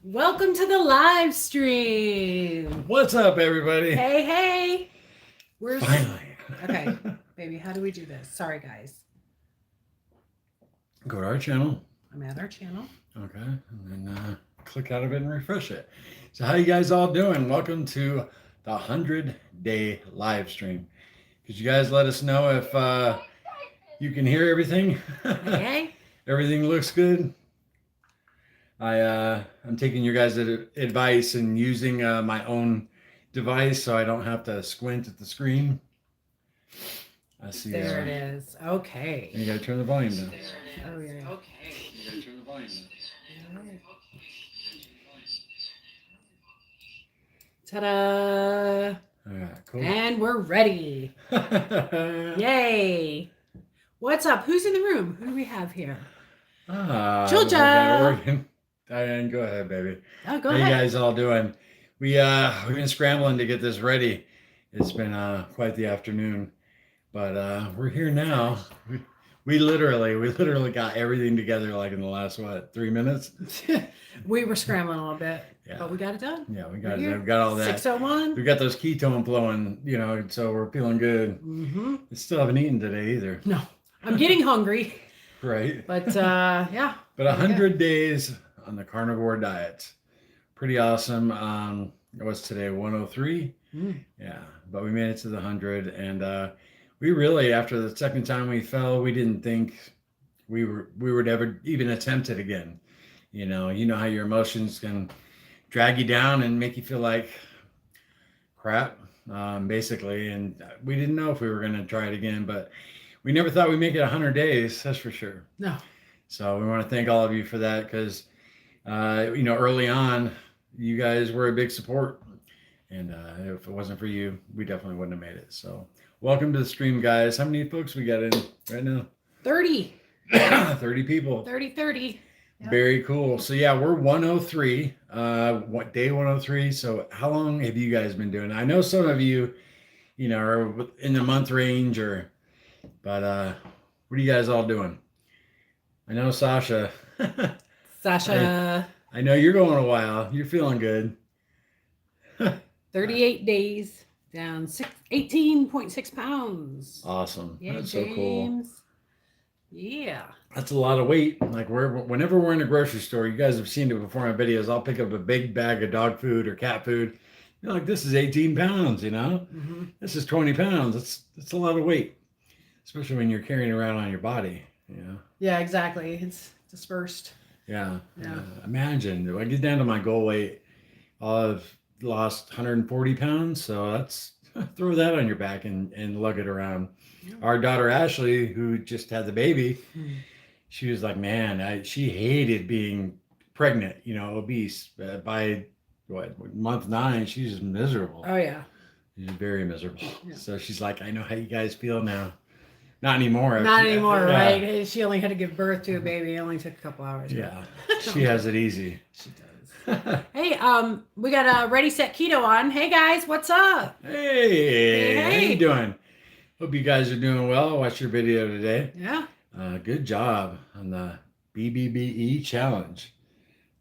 Welcome to the live stream. What's up, everybody? Hey. We're Finally. Okay, baby, how do we do this? Sorry, guys. Go to our channel. I'm at our channel. Okay. And then click out of it and refresh it. So how you guys all doing? Welcome to the 100-day live stream. Could you guys let us know if you can hear everything? Hey. Everything looks good. I'm taking your guys' advice and using my own device so I don't have to squint at the screen. I see. There it is. Okay. You gotta turn the volume down. Oh yeah. Okay. You gotta turn the volume down. Ta-da! All right, cool. And we're ready. Yay! What's up? Who's in the room? Who do we have here? Georgia. Diane, go ahead, baby. Oh, go How ahead. you guys all doing? We've been scrambling to get this ready. It's been quite the afternoon, but we're here now. We literally got everything together like in the last 3 minutes. We were scrambling a little bit, Yeah. but we got it done. Yeah, we got all that. 6:01. We got those ketone flowing, so we're feeling good. Mm-hmm. I still haven't eaten today either. No, I'm getting hungry. Right. But yeah. But 100 days on the carnivore diet. Pretty awesome. What's today? 103? Yeah, but we made it to the 100. And we really, after the second time we fell, we didn't think we would ever even attempt it again. You know how your emotions can drag you down and make you feel like crap, basically. And we didn't know if we were going to try it again, but we never thought we'd make it 100 days. That's for sure. No. So we want to thank all of you for that because, early on, you guys were a big support. And if it wasn't for you, we definitely wouldn't have made it. So welcome to the stream, guys. How many folks we got in right now? 30. 30 people. 30. Yep. Very cool. So yeah, we're 103, day 103. So how long have you guys been doing it? I know some of you, are in the month range but what are you guys all doing? I know Sasha. Sasha. I know you're going a while. You're feeling good. 38 days, down 18.6 pounds. Awesome. Yeah, That's James. so cool. Yeah. That's a lot of weight. Like whenever we're in a grocery store, you guys have seen it before in my videos. I'll pick up a big bag of dog food or cat food. You're like, this is 18 pounds, Mm-hmm. This is 20 pounds. That's a lot of weight, especially when you're carrying around on your body, Yeah, exactly. It's dispersed. Yeah. Imagine if I get down to my goal weight, I've lost 140 pounds. So that's throw that on your back and lug it around. Yeah. Our daughter Ashley, who just had the baby, she was like, man, she hated being pregnant, obese. By month 9, she's just miserable. Oh yeah, she's very miserable. Yeah. So she's like, I know how you guys feel now. Not anymore. Not anymore, right? She only had to give birth to a baby. It only took a couple hours. Yeah, she has it easy. She does. Hey, we got a Ready Set Keto on. Hey guys, what's up? Hey. How you doing? Hope you guys are doing well. I watched your video today. Yeah. Good job on the BBBE challenge.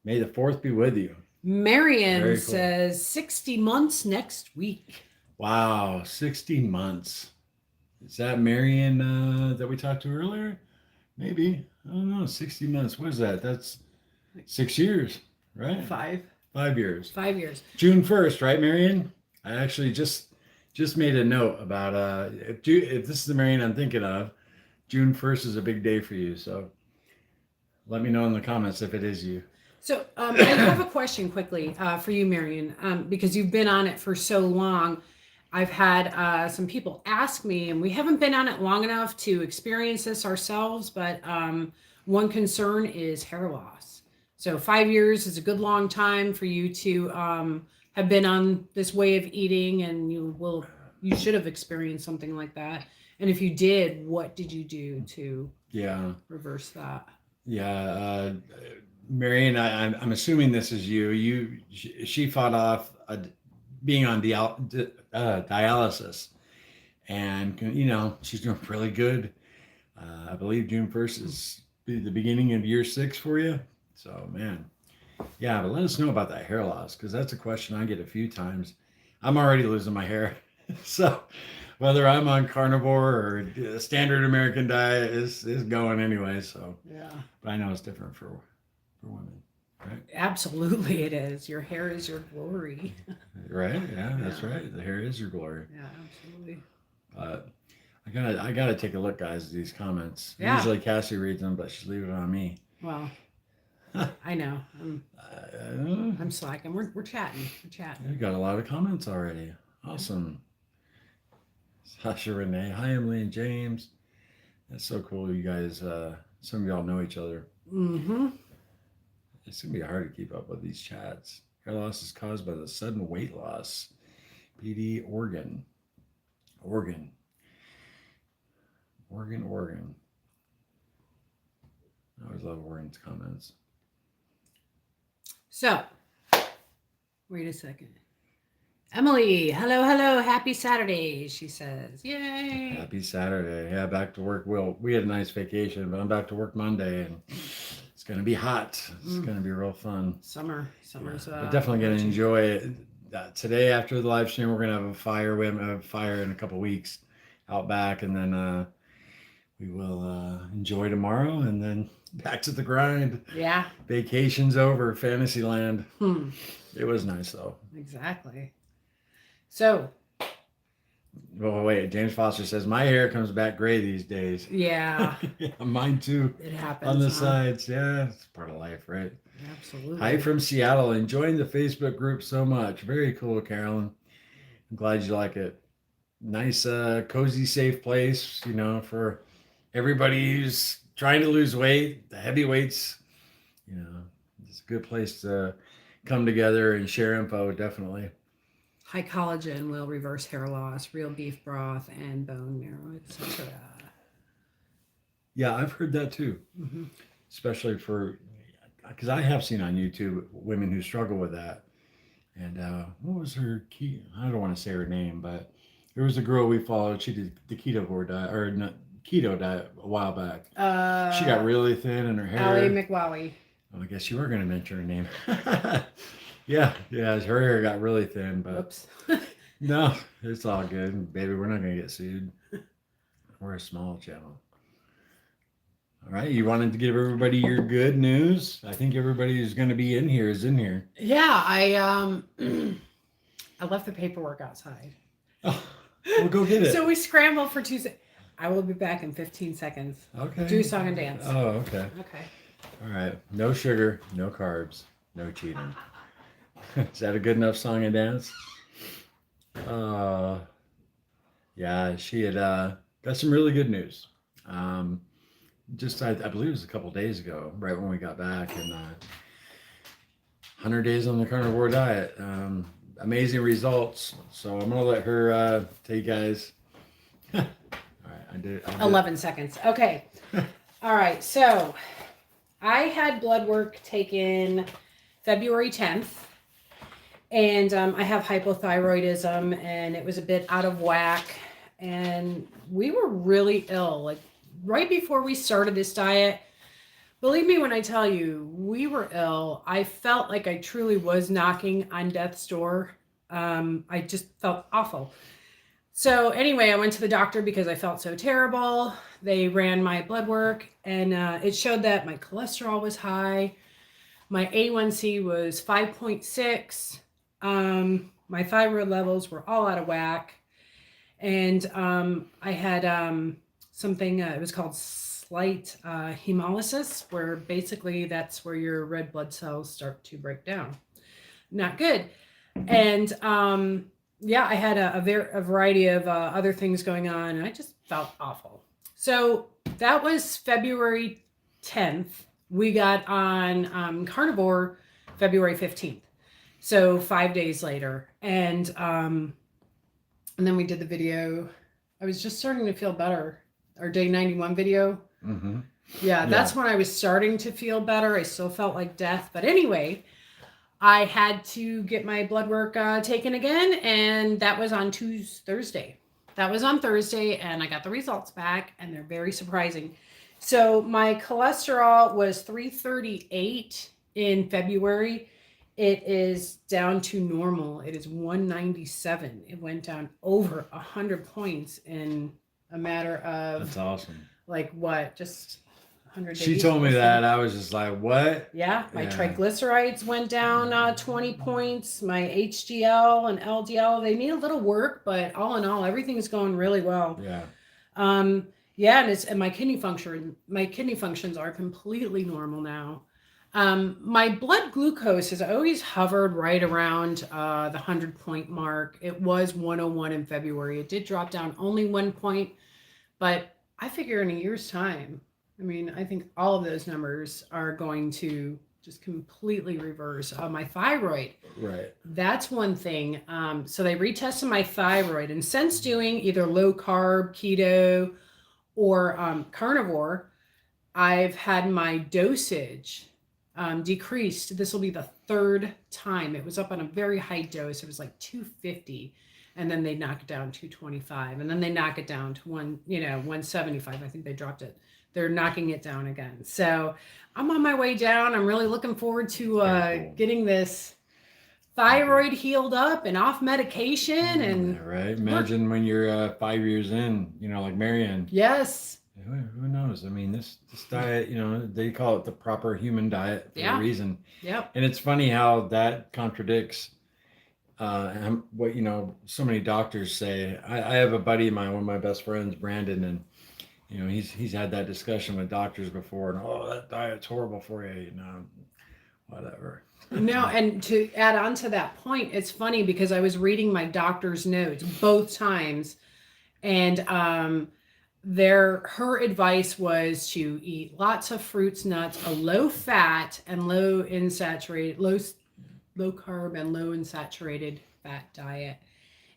May the 4th be with you. Marion says 60 months next week. Wow, 60 months. Is that Marion that we talked to earlier? Maybe. I don't know. 60 months. What is that? That's 6 years, right? 5. 5 years. 5 years. June 1st, right, Marion? I actually just made a note about if this is the Marion I'm thinking of, June 1st is a big day for you. So let me know in the comments if it is you. So I have a question quickly for you, Marion, because you've been on it for so long. I've had some people ask me, and we haven't been on it long enough to experience this ourselves, but one concern is hair loss. So 5 years is a good long time for you to have been on this way of eating, and you should have experienced something like that. And if you did, what did you do to reverse that? Yeah, Marion, I'm assuming this is you. She fought off being on dialysis, and she's doing really good. I believe June 1st is the beginning of year 6 for you. So man, Yeah, but let us know about that hair loss, because that's a question I get a few times. I'm already losing my hair. So whether I'm on carnivore or standard American diet is going anyway. So, Yeah. but I know it's different for women, right? Absolutely it is. Your hair is your glory. Right? Yeah, that's Yeah. right. The hair is your glory. Yeah, absolutely. I gotta take a look, guys, at these comments. Yeah. Usually Cassie reads them, but she's leaving it on me. Well, I know. I'm slacking. We're chatting. We're chatting. We got a lot of comments already. Awesome. Sasha Renee. Hi, Emily and James. That's so cool. You guys, some of y'all know each other. Mm-hmm. It's going to be hard to keep up with these chats. Hair loss is caused by the sudden weight loss. PD Oregon. Oregon. I always love Oregon's comments. So, wait a second. Emily, hello, happy Saturday, she says. Yay. Happy Saturday. Yeah, back to work. We had a nice vacation, but I'm back to work Monday, and it's going to be hot. It's going to be real fun. Summer's but definitely going to enjoy it. Today, after the live stream, we're going to have a fire. We haven't had a fire in a couple weeks out back, and then we will enjoy tomorrow, and then back to the grind. Yeah. Vacation's over. Fantasyland. It was nice, though. Exactly. So. Oh, wait. James Foster says, my hair comes back gray these days. Yeah. Yeah, mine too. It happens. On the sides. Yeah, it's part of life, right? Absolutely. Hi from Seattle. Enjoying the Facebook group so much. Very cool, Carolyn. I'm glad you like it. Nice, cozy, safe place, for everybody who's trying to lose weight. The heavyweights, it's a good place to come together and share info, definitely. High collagen will reverse hair loss, real beef broth, and bone marrow, etc. Yeah, I've heard that too. Mm-hmm. Especially because I have seen on YouTube women who struggle with that. And what was her key? I don't want to say her name, but there was a girl we followed. She did the keto diet a while back. She got really thin in her hair. Allie McWowie. Oh, I guess you were going to mention her name. Yeah, her hair got really thin, but Oops. No, it's all good, baby. We're not going to get sued. We're a small channel. All right, you wanted to give everybody your good news. I think everybody who's going to be in here is in here. Yeah, I left the paperwork outside. Oh, well, go get it. So we scrambled for Tuesday. I will be back in 15 seconds. Okay. Do a song and dance. Oh, okay. Okay. All right. No sugar, no carbs, no cheating. Is that a good enough song and dance? Yeah, she had got some really good news. Just I believe it was a couple days ago, right when we got back, and 100 days on the carnivore diet. Amazing results. So I'm gonna let her tell you guys. All right, I did 11 seconds. Okay. All right. So I had blood work taken February 10th. And I have hypothyroidism, and it was a bit out of whack. And we were really ill. Like right before we started this diet, believe me when I tell you, we were ill. I felt like I truly was knocking on death's door. I just felt awful. So anyway, I went to the doctor because I felt so terrible. They ran my blood work, and it showed that my cholesterol was high. My A1C was 5.6. My thyroid levels were all out of whack. And I had something, it was called slight hemolysis, where basically that's where your red blood cells start to break down. Not good. And I had a variety of other things going on, and I just felt awful. So that was February 10th. We got on carnivore February 15th. So 5 days later. And then we did the video. I was just starting to feel better. Our day 91 video. Mm-hmm. Yeah, that's when I was starting to feel better. I still felt like death. But anyway, I had to get my blood work taken again. And that was on Thursday. That was on Thursday. And I got the results back. And they're very surprising. So my cholesterol was 338. in February, it is down to normal. It is 197. It went down over 100 points in a matter That's of awesome. like what, just 100 days. She told me that. I was just like, what? Yeah, my Yeah. triglycerides went down 20 points. My HDL and LDL, they need a little work, but all in all, everything's going really well. Yeah. Yeah, and my kidney functions are completely normal now. My blood glucose has always hovered right around the 100-point mark. It was 101 in February. It did drop down only 1 point, but I figure in a year's time, I mean, I think all of those numbers are going to just completely reverse. My thyroid, Right. that's one thing. So they retested my thyroid, and since doing either low carb, keto, or carnivore, I've had my dosage decreased. This will be the third time. It was up on a very high dose. It was like 250, and then they knock it down to 225, and then they knock it down to 175. I think they dropped it. They're knocking it down again. So I'm on my way down. I'm really looking forward to Cool. getting this thyroid healed up and off medication. And Yeah, right. Imagine when you're 5 years in, like Marianne. yes. Who knows? I mean, this diet, they call it the proper human diet for a reason. Yep. And it's funny how that contradicts what, so many doctors say. I have a buddy of mine, one of my best friends, Brandon, and, he's had that discussion with doctors before, and, oh, that diet's horrible for you, whatever. No, and to add on to that point, it's funny because I was reading my doctor's notes both times, and her advice was to eat lots of fruits, nuts, a low fat and low carb and low unsaturated fat diet.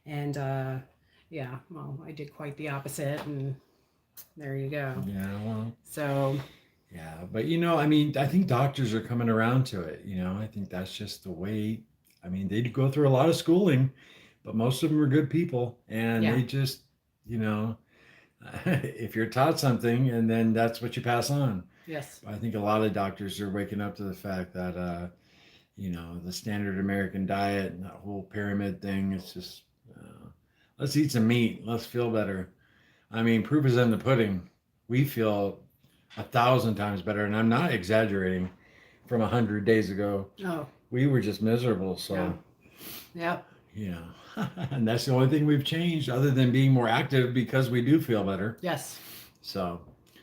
And well, I did quite the opposite, and there you go. Yeah, well. So. Yeah, but I mean, I think doctors are coming around to it. I think that's just the way. I mean, they go through a lot of schooling, but most of them are good people, and they just, if you're taught something, and then that's what you pass on. Yes. I think a lot of doctors are waking up to the fact that, the standard American diet and that whole pyramid thing, it's just, let's eat some meat. Let's feel better. I mean, proof is in the pudding. We feel 1,000 times better, and I'm not exaggerating. From 100 days ago, we were just miserable. So, and that's the only thing we've changed, other than being more active, because we do feel better. Yes. So,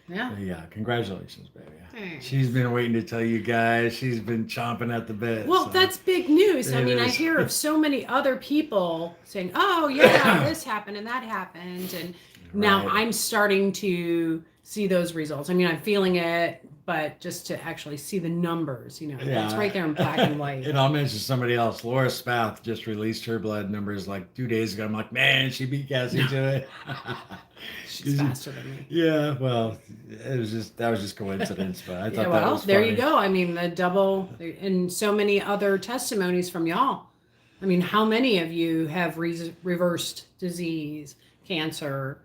yeah. Congratulations, baby. Thanks. She's been waiting to tell you guys. She's been chomping at the bit. Well, that's big news. I mean, I hear of so many other people saying, "Oh, yeah, this happened and that happened," and now I'm starting to see those results. I mean, I'm feeling it, but just to actually see the numbers, it's right there in black and white. And I'll mention somebody else. Laura Spath just released her blood numbers like 2 days ago. I'm like, man, she beat Cassie to it. She's faster than me. Yeah, well, that was just coincidence, but I thought that was funny. There you go. I mean, the double, and so many other testimonies from y'all. I mean, how many of you have reversed disease, cancer,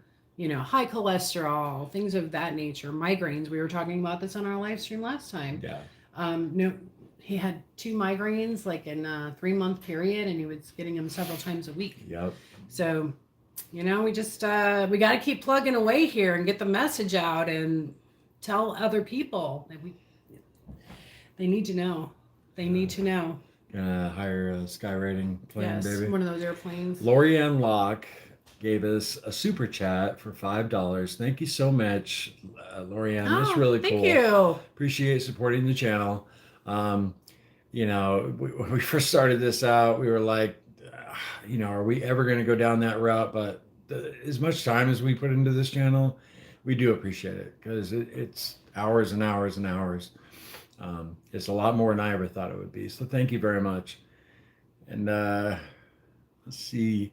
high cholesterol, things of that nature, migraines. We were talking about this on our live stream last time. Yeah. No, he had 2 migraines like in a 3-month period, and he was getting them several times a week. Yep. So, we just, we got to keep plugging away here and get the message out and tell other people that they need to know. They need to know. Gonna hire a skywriting plane, baby. One of those airplanes. Lorianne Locke gave us a super chat for $5. Thank you so much, Lorianne. That's really cool. Thank you. Appreciate supporting the channel. When we first started this out, we were like, are we ever going to go down that route? But as much time as we put into this channel, we do appreciate it, because it's hours and hours and hours. It's a lot more than I ever thought it would be. So thank you very much. And let's see.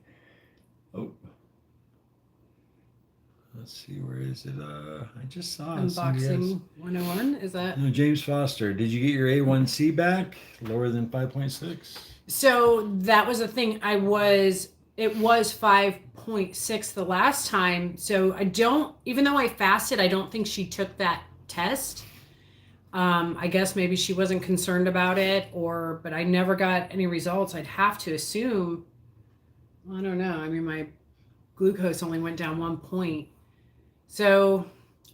Let's see, where is it? I just saw Unboxing 101, is that? No, James Foster. Did you get your A1C back? Lower than 5.6? So that was the thing. It was 5.6 the last time. So even though I fasted, I don't think she took that test. I guess maybe she wasn't concerned about it, but I never got any results. I'd have to assume, I don't know. I mean, my glucose only went down 1 point. So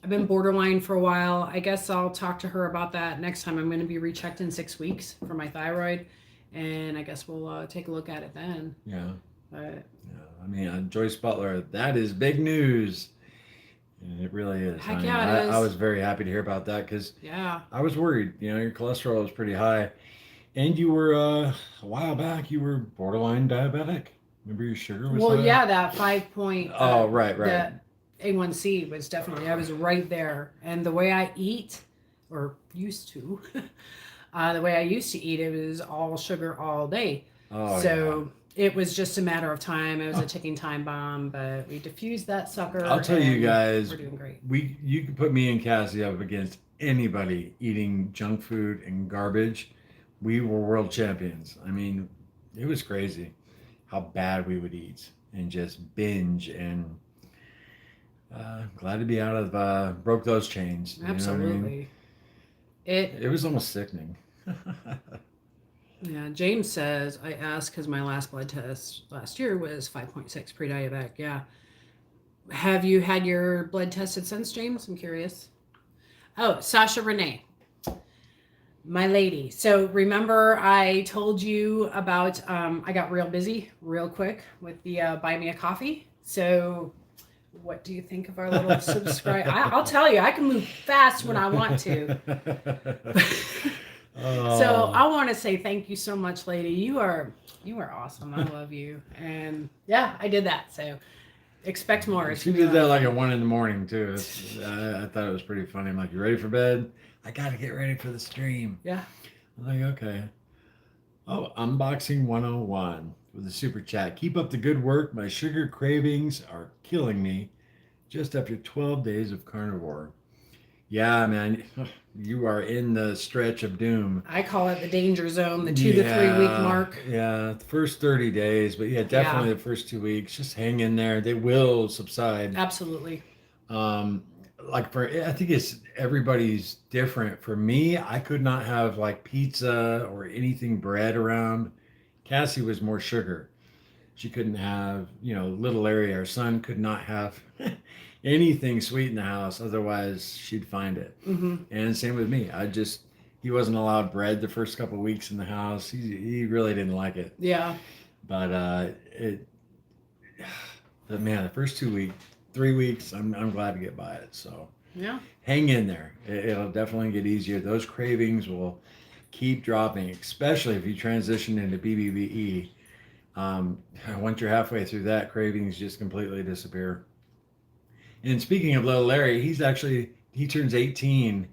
I've been borderline for a while. I guess I'll talk to her about that next time. I'm going to be rechecked in 6 weeks for my thyroid. And I guess we'll take a look at it then. Yeah. But Yeah. I mean, Joyce Butler, that is big news. And it really is. Heck I mean, yeah, it is. I was very happy to hear about that because yeah. I was worried. You know, your cholesterol was pretty high. And you were, a while back, you were borderline diabetic. Remember your sugar was Well, high? yeah, that 5 point. Oh, right. The A1C was definitely, I was right there. And the way I eat, or used to, the way I used to eat, it was all sugar all day. Oh, So it was just a matter of time. It was a ticking time bomb, but we diffused that sucker. I'll tell you and guys, we're doing great. you can put me and Cassie up against anybody eating junk food and garbage. We were world champions. I mean, it was crazy how bad we would eat and just binge. And glad to be out of broke those chains. You know what I Absolutely. mean? It was almost sickening. Yeah, James says, I asked because my last blood test last year was 5.6 pre-diabetic. Yeah. Have you had your blood tested since, James? I'm curious. Oh, Sasha Renee, my lady. So remember I told you about, I got real busy real quick with the buy me a coffee. So what do you think of our little subscribe? I'll tell you, I can move fast when I want to. So I want to say thank you so much, lady. You are awesome. I love you. And yeah, I did that. So expect more. She did that like at 1 a.m. too. I thought it was pretty funny. I'm like, you ready for bed? I got to get ready for the stream. Yeah. I'm like, okay. Oh, Unboxing 101 with a super chat. Keep up the good work. My sugar cravings are killing me just after 12 days of carnivore. Yeah, man, you are in the stretch of doom. I call it the danger zone, the 2 to 3 week mark. Yeah, the first 30 days, but yeah, definitely the first 2 weeks. Just hang in there. They will subside. Absolutely. I think it's everybody's different. For me, I could not have like pizza or anything bread around. Cassie was more sugar. She couldn't have, little Larry, our son, could not have anything sweet in the house. Otherwise, she'd find it. Mm-hmm. And same with me. He wasn't allowed bread the first couple of weeks in the house. He really didn't like it. Yeah. But man, the first 2 weeks, 3 weeks, I'm glad to get by it. So yeah, hang in there. It'll definitely get easier. Those cravings will keep dropping, especially if you transition into BBBE. Once you're halfway through that, cravings just completely disappear. And speaking of little Larry, he turns 18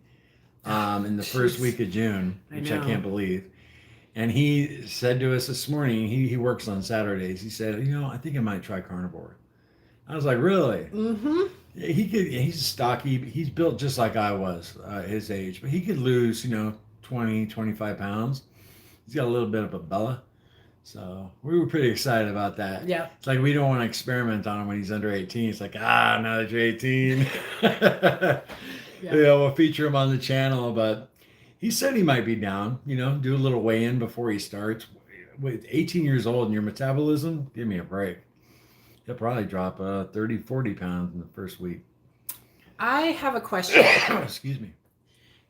in the first week of June, which I can't believe. And he said to us this morning, he works on Saturdays. He said, I think I might try carnivore. I was like, really? Mm-hmm. He's stocky. He's built just like I was, his age, but he could lose, 20, 25 pounds. He's got a little bit of a belly. So we were pretty excited about that. Yeah. It's like we don't want to experiment on him when he's under 18. It's like, now that you're 18. We'll feature him on the channel. But he said he might be down, do a little weigh-in before he starts. With 18 years old and your metabolism, give me a break. He'll probably drop 30, 40 pounds in the first week. I have a question. Excuse me.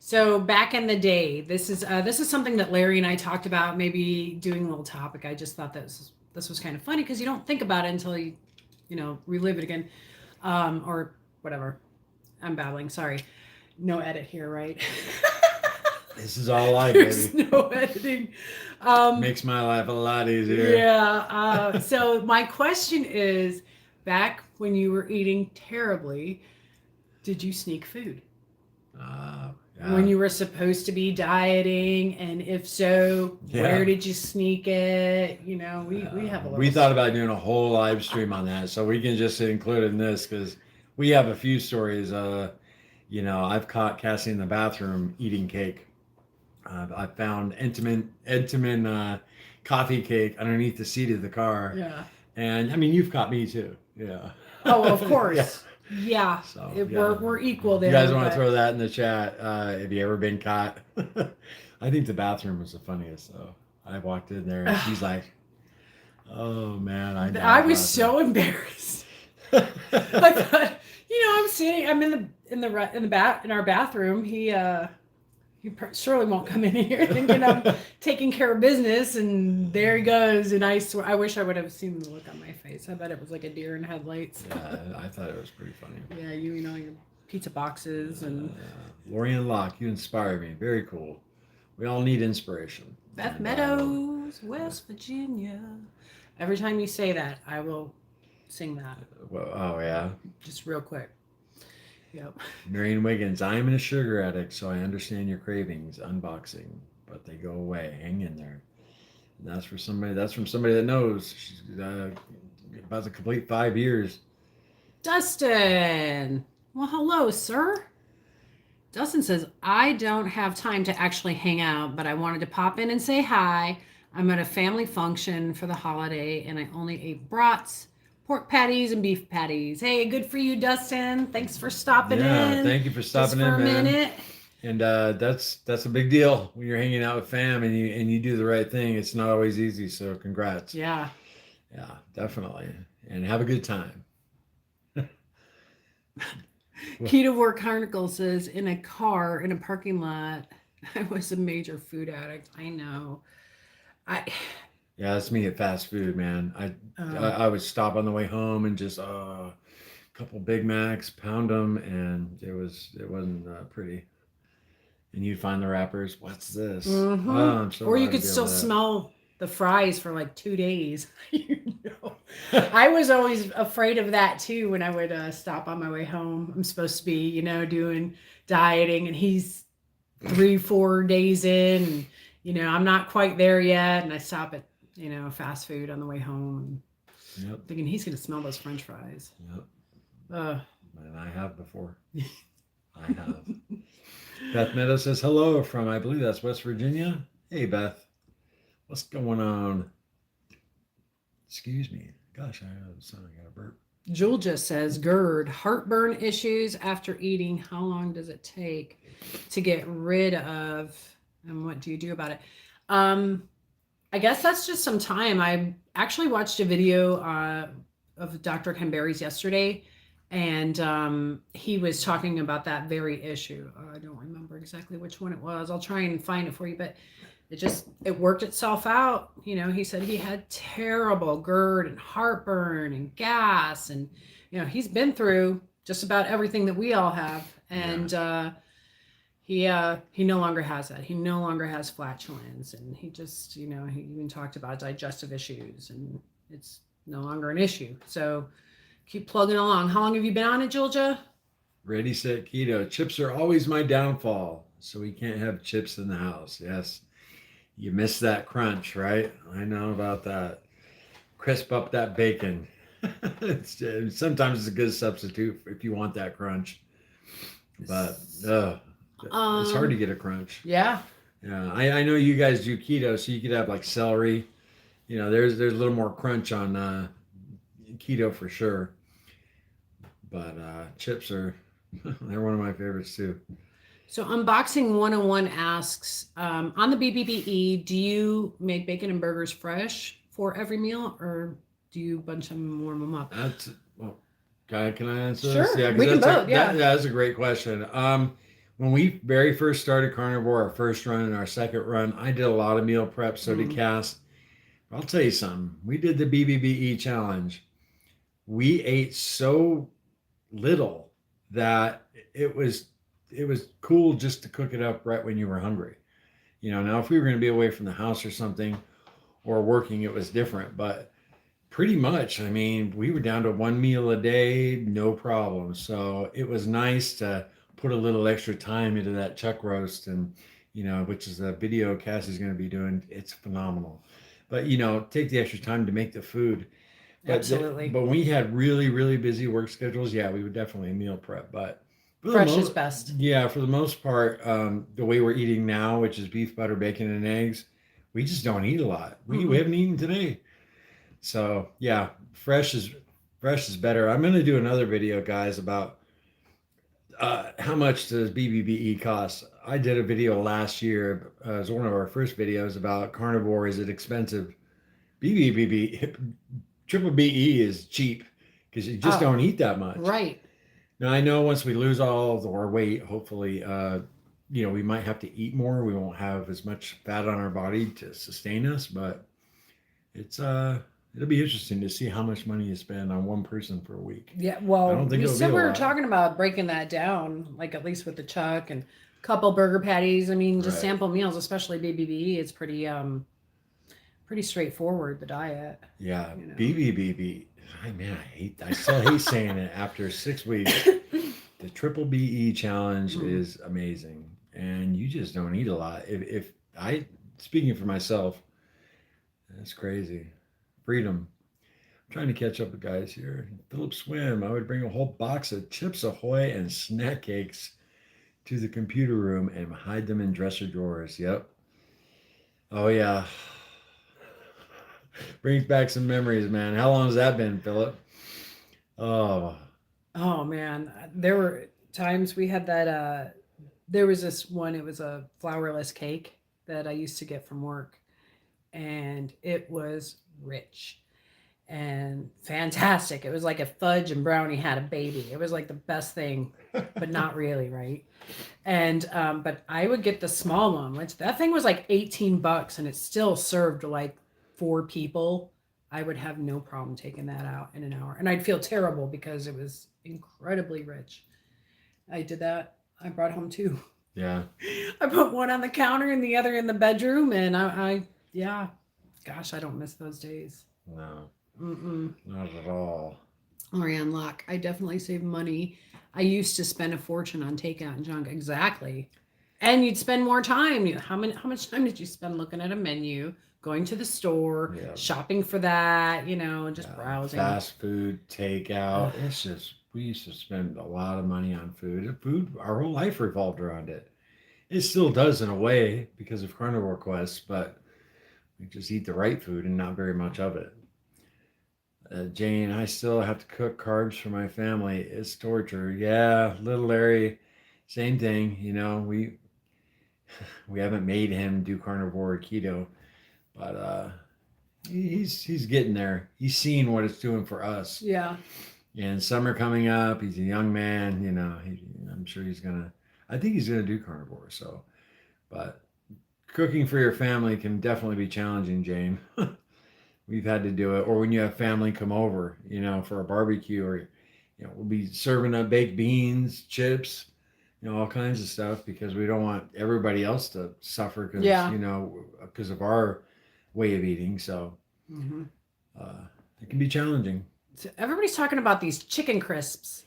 So back in the day, this is something that Larry and I talked about, maybe doing a little topic. I just thought this was kind of funny because you don't think about it until you relive it again, or whatever. I'm babbling. Sorry, no edit here, right? This is all live, baby. There's no editing. Makes my life a lot easier. Yeah. So my question is, back when you were eating terribly, did you sneak food? When you were supposed to be dieting, and if so, where did you sneak it? We have a little. We thought about doing a whole live stream on that, so we can just include in this because we have a few stories. I've caught Cassie in the bathroom eating cake. I found Entenmann coffee cake underneath the seat of the car. Yeah. And I mean, you've caught me too. Yeah. Oh, of course. Yeah, So we're equal if you guys there. want to But throw that in the chat, have you ever been caught? I think the bathroom was the funniest. So I walked in there and she's like, "Oh man, I I died was laughing." so embarrassed. I thought, I'm in our bathroom. He surely won't come in here thinking I'm taking care of business, and there he goes. And I swear, I wish I would have seen the look on my face. I bet it was like a deer in headlights. Yeah, I thought it was pretty funny. Yeah, your pizza boxes and Lorian Locke, you inspire me. Very cool. We all need inspiration. Beth And, Meadows, West Virginia. Every time you say that, I will sing that well, oh yeah. just real quick. Yep. Marion Wiggins, I am a sugar addict, so I understand your cravings. Unboxing, but they go away. Hang in there. And that's for somebody. That's from somebody that knows. She's about to complete 5 years. Dustin. Well, hello, sir. Dustin says, I don't have time to actually hang out, but I wanted to pop in and say hi. I'm at a family function for the holiday, and I only ate brats, pork patties, and beef patties. Hey, good for you, Dustin. Thanks for stopping in. Thank you for stopping just for in, a man. minute. And that's a big deal when you're hanging out with fam and you do the right thing. It's not always easy, so congrats. Yeah, definitely. And have a good time. Carnivore Carnicle says, in a car in a parking lot, I was a major food addict. I know. Yeah, that's me at fast food, man. I would stop on the way home and just a couple Big Macs, pound them, and it wasn't pretty. And you'd find the wrappers. What's this? Mm-hmm. Oh, I'm so or you glad to could be still able to- smell the fries for like 2 days. I was always afraid of that too when I would stop on my way home. I'm supposed to be, doing dieting, and he's 3-4 days in, and I'm not quite there yet, and I stop at fast food on the way home, Yep. thinking he's gonna smell those French fries. Yep. And I have before. I have. Beth Meadow says hello from, I believe that's West Virginia. Hey Beth, what's going on? Excuse me. Gosh, I got a burp. Julia says, GERD, heartburn issues after eating. How long does it take to get rid of, and what do you do about it? I guess that's just some time. I actually watched a video of Dr. Camberry's yesterday, and he was talking about that very issue. I don't remember exactly which one it was. I'll try and find it for you, but it worked itself out. He said he had terrible GERD and heartburn and gas, and he's been through just about everything that we all have, and he no longer has that. He no longer has flatulence, and he just he even talked about digestive issues, and it's no longer an issue. So keep plugging along. How long have you been on it, Julia? Ready, set, keto. Chips are always my downfall, so we can't have chips in the house. Yes. You miss that crunch, right? I know about that. Crisp up that bacon. Sometimes it's a good substitute if you want that crunch. But it's hard to get a crunch. Yeah. Yeah, I know you guys do keto, so you could have like celery. There's a little more crunch on keto for sure. But chips they're one of my favorites too. So Unboxing 101 asks, on the BBBE, do you make bacon and burgers fresh for every meal, or do you bunch them, warm them up? Can I answer this? Sure, Yeah, we can both. That's a great question. When we very first started Carnivore, our first run and our second run, I did a lot of meal prep, so did Cass. I'll tell you something. We did the BBBE challenge. We ate so little that it was cool just to cook it up right when you were hungry. Now if we were going to be away from the house or something or working, it was different, but pretty much, we were down to one meal a day, no problem. So it was nice to put a little extra time into that chuck roast, and which is a video Cassie's going to be doing. It's phenomenal. But take the extra time to make the food. Absolutely. But when we had really, really busy work schedules, we would definitely meal prep. But fresh is best. Yeah, for the most part, the way we're eating now, which is beef, butter, bacon, and eggs, we just don't eat a lot. We haven't eaten today. So fresh is Fresh is better. I'm going to do another video, guys, about how much does BBBE cost. I did a video last year. It was one of our first videos about carnivore. Is it expensive? BBBE, triple BE is cheap because you just don't eat that much. Right. Now, I know once we lose all of our weight, hopefully, we might have to eat more. We won't have as much fat on our body to sustain us, but it'll be interesting to see how much money you spend on one person for a week. Yeah, well, I don't think we it'll said be a we were lot. talking about breaking that down, like at least with the chuck and a couple burger patties. I mean, just Right. sample meals, especially BBB. It's pretty straightforward, the diet. Yeah, You know. BBBB. Man, I still hate saying it after 6 weeks. The triple BE challenge is amazing, and you just don't eat a lot. If I, speaking for myself, that's crazy. Freedom. I'm trying to catch up with guys here. Philip Swim. I would bring a whole box of Chips Ahoy and snack cakes to the computer room and hide them in dresser drawers. Yep. Oh yeah. Brings back some memories, man. How long has that been, Philip? Oh, Oh man, there were times we had that. There was this one. It was a flourless cake that I used to get from work, and it was rich and fantastic. It was like a fudge and brownie had a baby. It was like the best thing, but not really, right? And but I would get the small one, which that thing was like $18, and it still served like 4 people. I would have no problem taking that out in an hour, and I'd feel terrible because it was incredibly rich. I did that. I brought home 2. yeah. I put one on the counter and the other in the bedroom, and yeah, gosh, I don't miss those days. No, Mm-mm. not at all. Orion Lock. I definitely save money. I used to spend a fortune on takeout and junk. Exactly. And you'd spend more time. How much time did you spend looking at a menu, going to the store, Yeah. shopping for that, just browsing. Fast food, takeout. It's just, we used to spend a lot of money on food. Food, our whole life revolved around it. It still does in a way because of Carnivore Quest, but we just eat the right food and not very much of it. Jane, I still have to cook carbs for my family. It's torture. Yeah, little Larry, same thing. We haven't made him do carnivore or keto, but he's getting there. He's seeing what it's doing for us. Yeah. And summer coming up, he's a young man. I'm sure I think he's gonna do carnivore. So, but cooking for your family can definitely be challenging, Jane. We've had to do it, or when you have family come over, for a barbecue, or we'll be serving up baked beans, chips, all kinds of stuff because we don't want everybody else to suffer because because of our way of eating. So it can be challenging. So everybody's talking about these chicken crisps.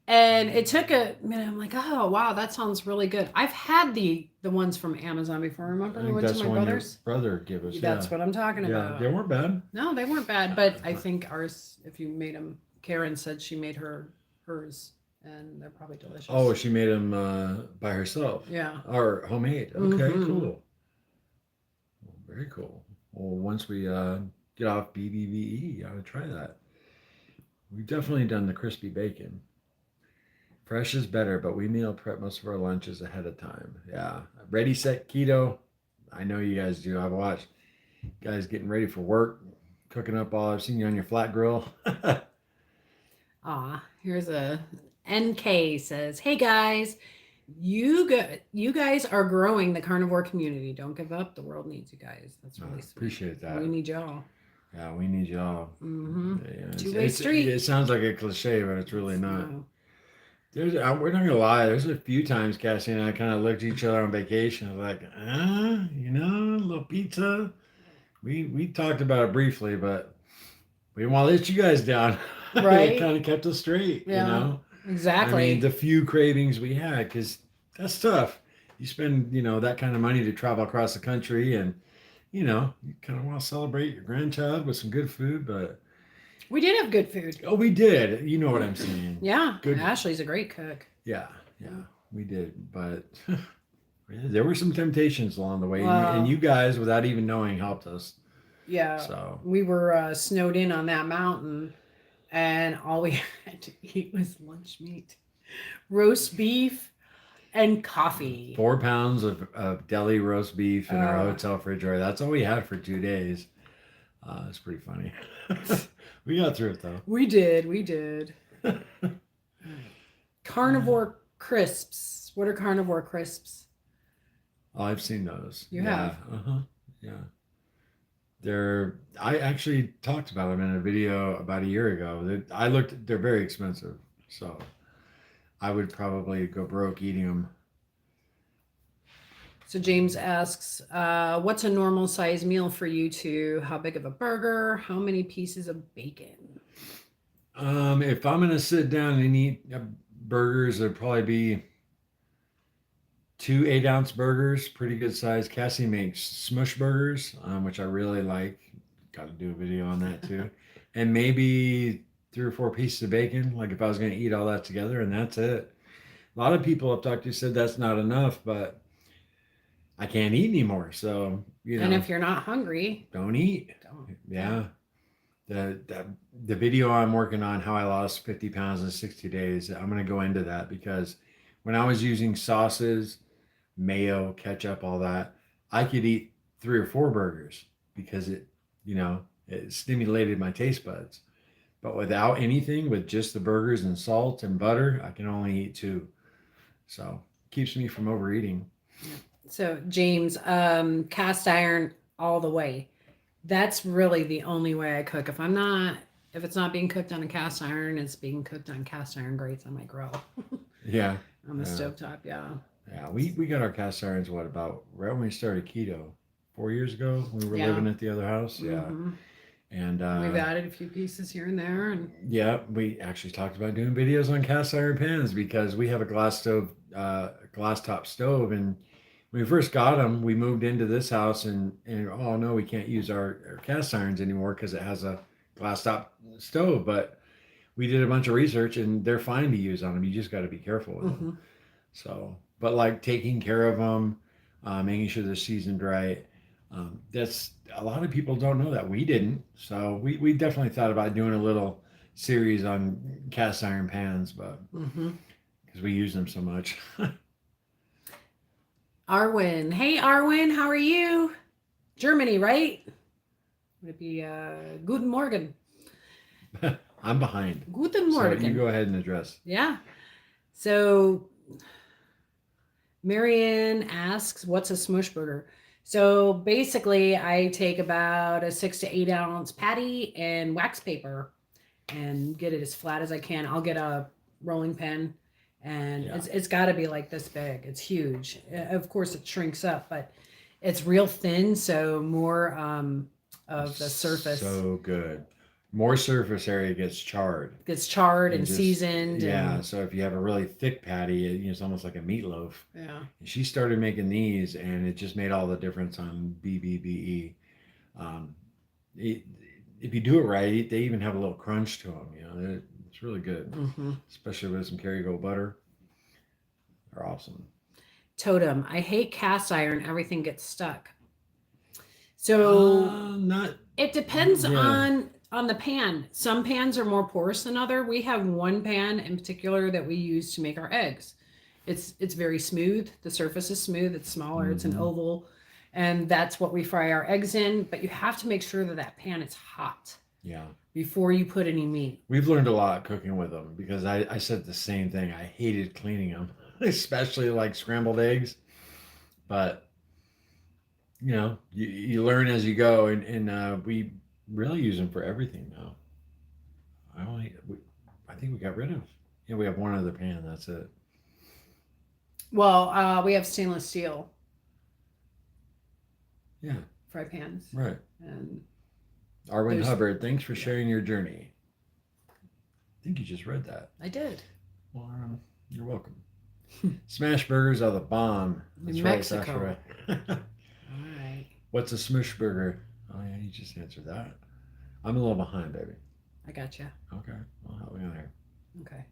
And it took a minute. I'm like, oh wow, that sounds really good. I've had the ones from Amazon before. Remember, I we think went that's to my one brother's. your brother gave us. That's what I'm talking about. They weren't bad. No, they weren't bad. But I think ours, if you made them, Karen said she made hers, and they're probably delicious. Oh, she made them by herself. Yeah. Or homemade. Okay, Mhm. cool. Very cool. Well, once we get off BBVE, I would try that. We've definitely done the crispy bacon. Fresh is better, but we meal prep most of our lunches ahead of time. Yeah. Ready, set, keto. I know you guys do. I've watched guys getting ready for work, cooking up all. I've seen you on your flat grill. Here's a NK says, "Hey guys, you guys are growing the carnivore community. Don't give up. The world needs you guys." That's really sweet. Appreciate that. We need y'all. Yeah, we need y'all. Mm-hmm. Yeah, Two-way street. It sounds like a cliche, but it's really not. We're not gonna lie. There's a few times Cassie and I kind of looked at each other on vacation, like, a little pizza. We talked about it briefly, but we didn't want to let you guys down. Right. It kind of kept us straight. Yeah. Exactly. I mean, the few cravings we had, because that's tough. You spend that kind of money to travel across the country, and you kind of want to celebrate your grandchild with some good food, but. We did have good food. Oh, we did. You know what I'm saying. Yeah. Good. Ashley's a great cook. Yeah, we did. But there were some temptations along the way. And you guys, without even knowing, helped us. Yeah. So we were snowed in on that mountain. and all we had to eat was lunch meat, roast beef, and coffee. 4 pounds of deli roast beef in our Uh, hotel refrigerator. That's all we had for 2 days. It's pretty funny. We got through it though. we did. Carnivore crisps. What are carnivore crisps? Oh, I've seen those. You Yeah. have. Uh-huh. Yeah. I actually talked about them in a video about a year ago. They're very expensive. So I would probably go broke eating them. So James asks, what's a normal size meal for you two? How big of a burger? How many pieces of bacon? If I'm gonna sit down and eat burgers, it'd probably be 2 8-ounce burgers, pretty good size. Cassie makes smush burgers, which I really like. Got to do a video on that too. And maybe 3 or 4 pieces of bacon, like if I was going to eat all that together, and that's it. A lot of people I've talked to said that's not enough, but I can't eat anymore. So, And if you're not hungry, don't eat. don't. Yeah. The, the video I'm working on, how I lost 50 pounds in 60 days, I'm going to go into that because when I was using sauces, mayo, ketchup, all that, I could eat 3 or 4 burgers because it stimulated my taste buds. But without anything, with just the burgers and salt and butter, I can only eat 2. So keeps me from overeating. So James, cast iron all the way. That's really the only way I cook. If it's not being cooked on a cast iron, it's being cooked on cast iron grates on my grill. Yeah. On the stovetop, yeah. Yeah, we got our cast irons, about right when we started keto, 4 years ago when we were living at the other house. Yeah. Mm-hmm. And we've added a few pieces here and there. And yeah, we actually talked about doing videos on cast iron pans because we have a glass top stove. And when we first got them, we moved into this house and oh no, we can't use our cast irons anymore because it has a glass top stove. But we did a bunch of research and they're fine to use on them. You just got to be careful with them. So, but like taking care of them, making sure they're seasoned right. That's a lot of people don't know that. We didn't. So we definitely thought about doing a little series on cast iron pans, but because we use them so much. Arwen. Hey, Arwen, how are you? Germany, right? Would it be Guten Morgen? I'm behind. Guten Morgen. So you go ahead and address. Yeah. So Marianne asks, what's a smush burger? So basically, I take about a 6 to 8 ounce patty and wax paper and get it as flat as I can. I'll get a rolling pin and it's got to be like this big. It's huge. Of course, it shrinks up, but it's real thin, so more of the surface. So good. More surface area gets charred. And seasoned. Yeah, so if you have a really thick patty, it's almost like a meatloaf. Yeah. And she started making these, and it just made all the difference on BBBE. If you do it right, they even have a little crunch to them. It's really good, especially with some Kerrygold butter. They're awesome. Totem, I hate cast iron. Everything gets stuck. So it depends on the pan. Some pans are more porous than other. We have one pan in particular that we use to make our eggs. It's very smooth. The surface is smooth. It's smaller. It's an oval. And that's what we fry our eggs in. But you have to make sure that pan is hot. Yeah. Before you put any meat. We've learned a lot cooking with them because I said the same thing. I hated cleaning them, especially like scrambled eggs. But, you learn as you go. And we really use them for everything now. I think we got rid of. We have one other pan. That's it. Well, we have stainless steel. Yeah. Fry pans. Right. And Arwen Hubbard, thanks for sharing your journey. I think you just read that. I did. Well, you're welcome. Smash burgers are the bomb. That's Mexico. Right. That's right. All right. What's a smush burger? Oh yeah, you just answered that. I'm a little behind, baby. I got you. Okay. Well, help me out here. Okay.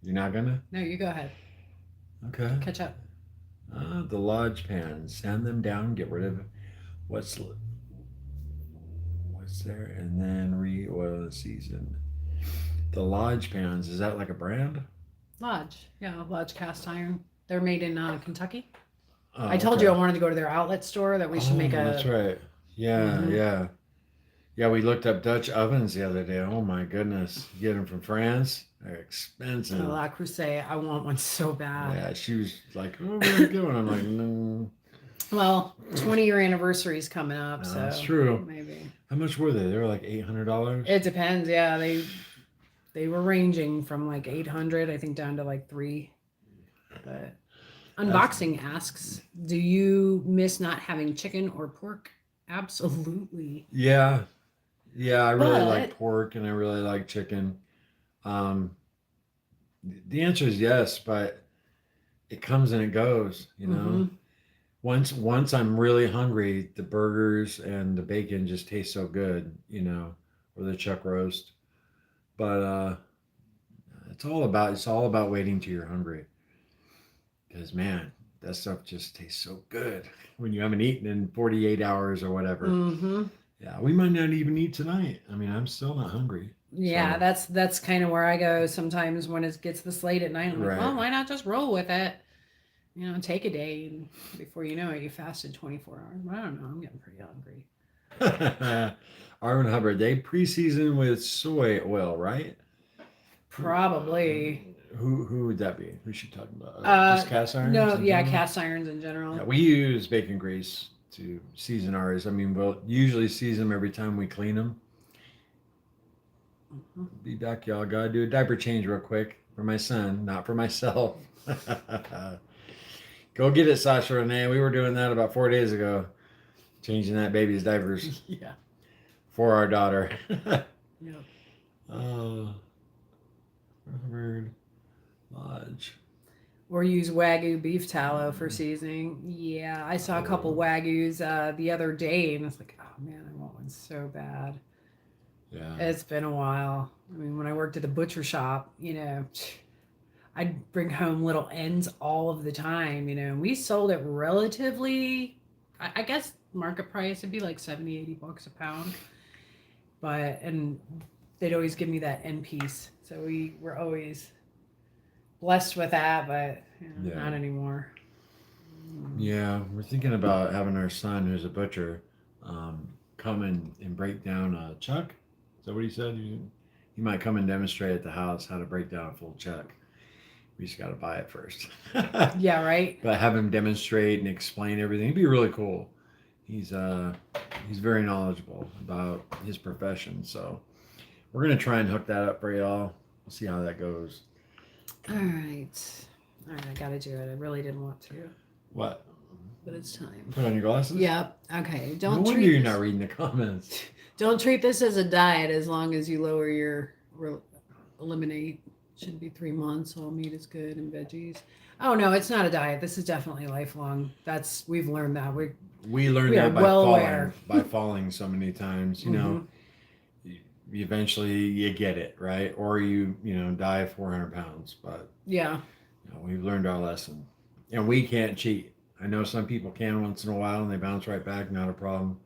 You're not gonna? No, you go ahead. Okay. Catch up. The lodge pans. Sand them down. Get rid of what's That's there. And then re-oil and season. The Lodge pans, is that like a brand? Lodge. Yeah, Lodge cast iron. They're made in Kentucky. Oh, I told okay. you I wanted to go to their outlet store, that we should make That's a. right. Yeah, Mhm. yeah. Yeah, we looked up Dutch ovens the other day. Oh my goodness. You get them from France. They're expensive. La Crusade. I want one so bad. Yeah, she was like, "Oh, where are we going?" I'm like, "No." Well, 20-year anniversary is coming up, so That's true. maybe. How much were they? They were like $800. It depends. Yeah, they were ranging from like 800, I think, down to like 3. But Unboxing asks, do you miss not having chicken or pork? Absolutely. Yeah, yeah. I really like But pork and I really like chicken. Um, the answer is yes, but it comes and it goes. You know, hmm once I'm really hungry, the burgers and the bacon just taste so good. Or the chuck roast. But it's all about waiting till you're hungry. Because man, that stuff just tastes so good when you haven't eaten in 48 hours or whatever. hmm Yeah, we might not even eat tonight. I mean, I'm still not hungry. Yeah, So, that's kind of where I go sometimes when it gets this late at night. I'm like, right. well, why not just roll with it? Take a day, and before you know it, you fasted 24 hours. I don't know. I'm getting pretty hungry. Arvin Hubbard, they pre-season with soy oil, right? Probably. Who would that be? Who's she talking about? Just Uh, cast irons? no, in yeah, general? cast irons in general. Yeah, we use bacon grease to season ours. I mean, we'll usually season them every time we clean them. Mhm. Be back, y'all. Gotta do a diaper change real quick for my son, not for myself. Go get it, Sasha Renee. We were doing that about 4 days ago, changing that baby's diapers Yeah. for our daughter. Yep. Robert Lodge. Or use Wagyu beef tallow for seasoning. Yeah, I saw a couple Wagyus the other day, and it's like, oh man, I want one so bad. Yeah. It's been a while. I mean, when I worked at the butcher shop, I'd bring home little ends all of the time, and we sold it relatively, I guess market price would be like 70, $80 a pound. And they'd always give me that end piece. So we were always blessed with that, but Yeah. not anymore. Yeah, we're thinking about having our son, who's a butcher, come and break down a chuck. Is that what he said? He might come and demonstrate at the house how to break down a full chuck. We just got to buy it first. Yeah, right? But have him demonstrate and explain everything. It'd be really cool. He's very knowledgeable about his profession. So we're gonna try and hook that up for y'all. We'll see how that goes. All right. All right, I got to do it. I really didn't want to, What? but it's time. Put on your glasses? Yep. Okay. No Don't wonder treat you're this, not reading the comments. don't treat this as a diet as long as you lower your eliminate. Should be 3 months. All meat is good and veggies. Oh no, it's not a diet. This is definitely lifelong. We've learned that. We learned We are that by well falling, aware. by falling so many times. Eventually you get it, right? Or you die 400 pounds. But Yeah. we've learned our lesson, and we can't cheat. I know some people can once in a while, and they bounce right back. Not a problem.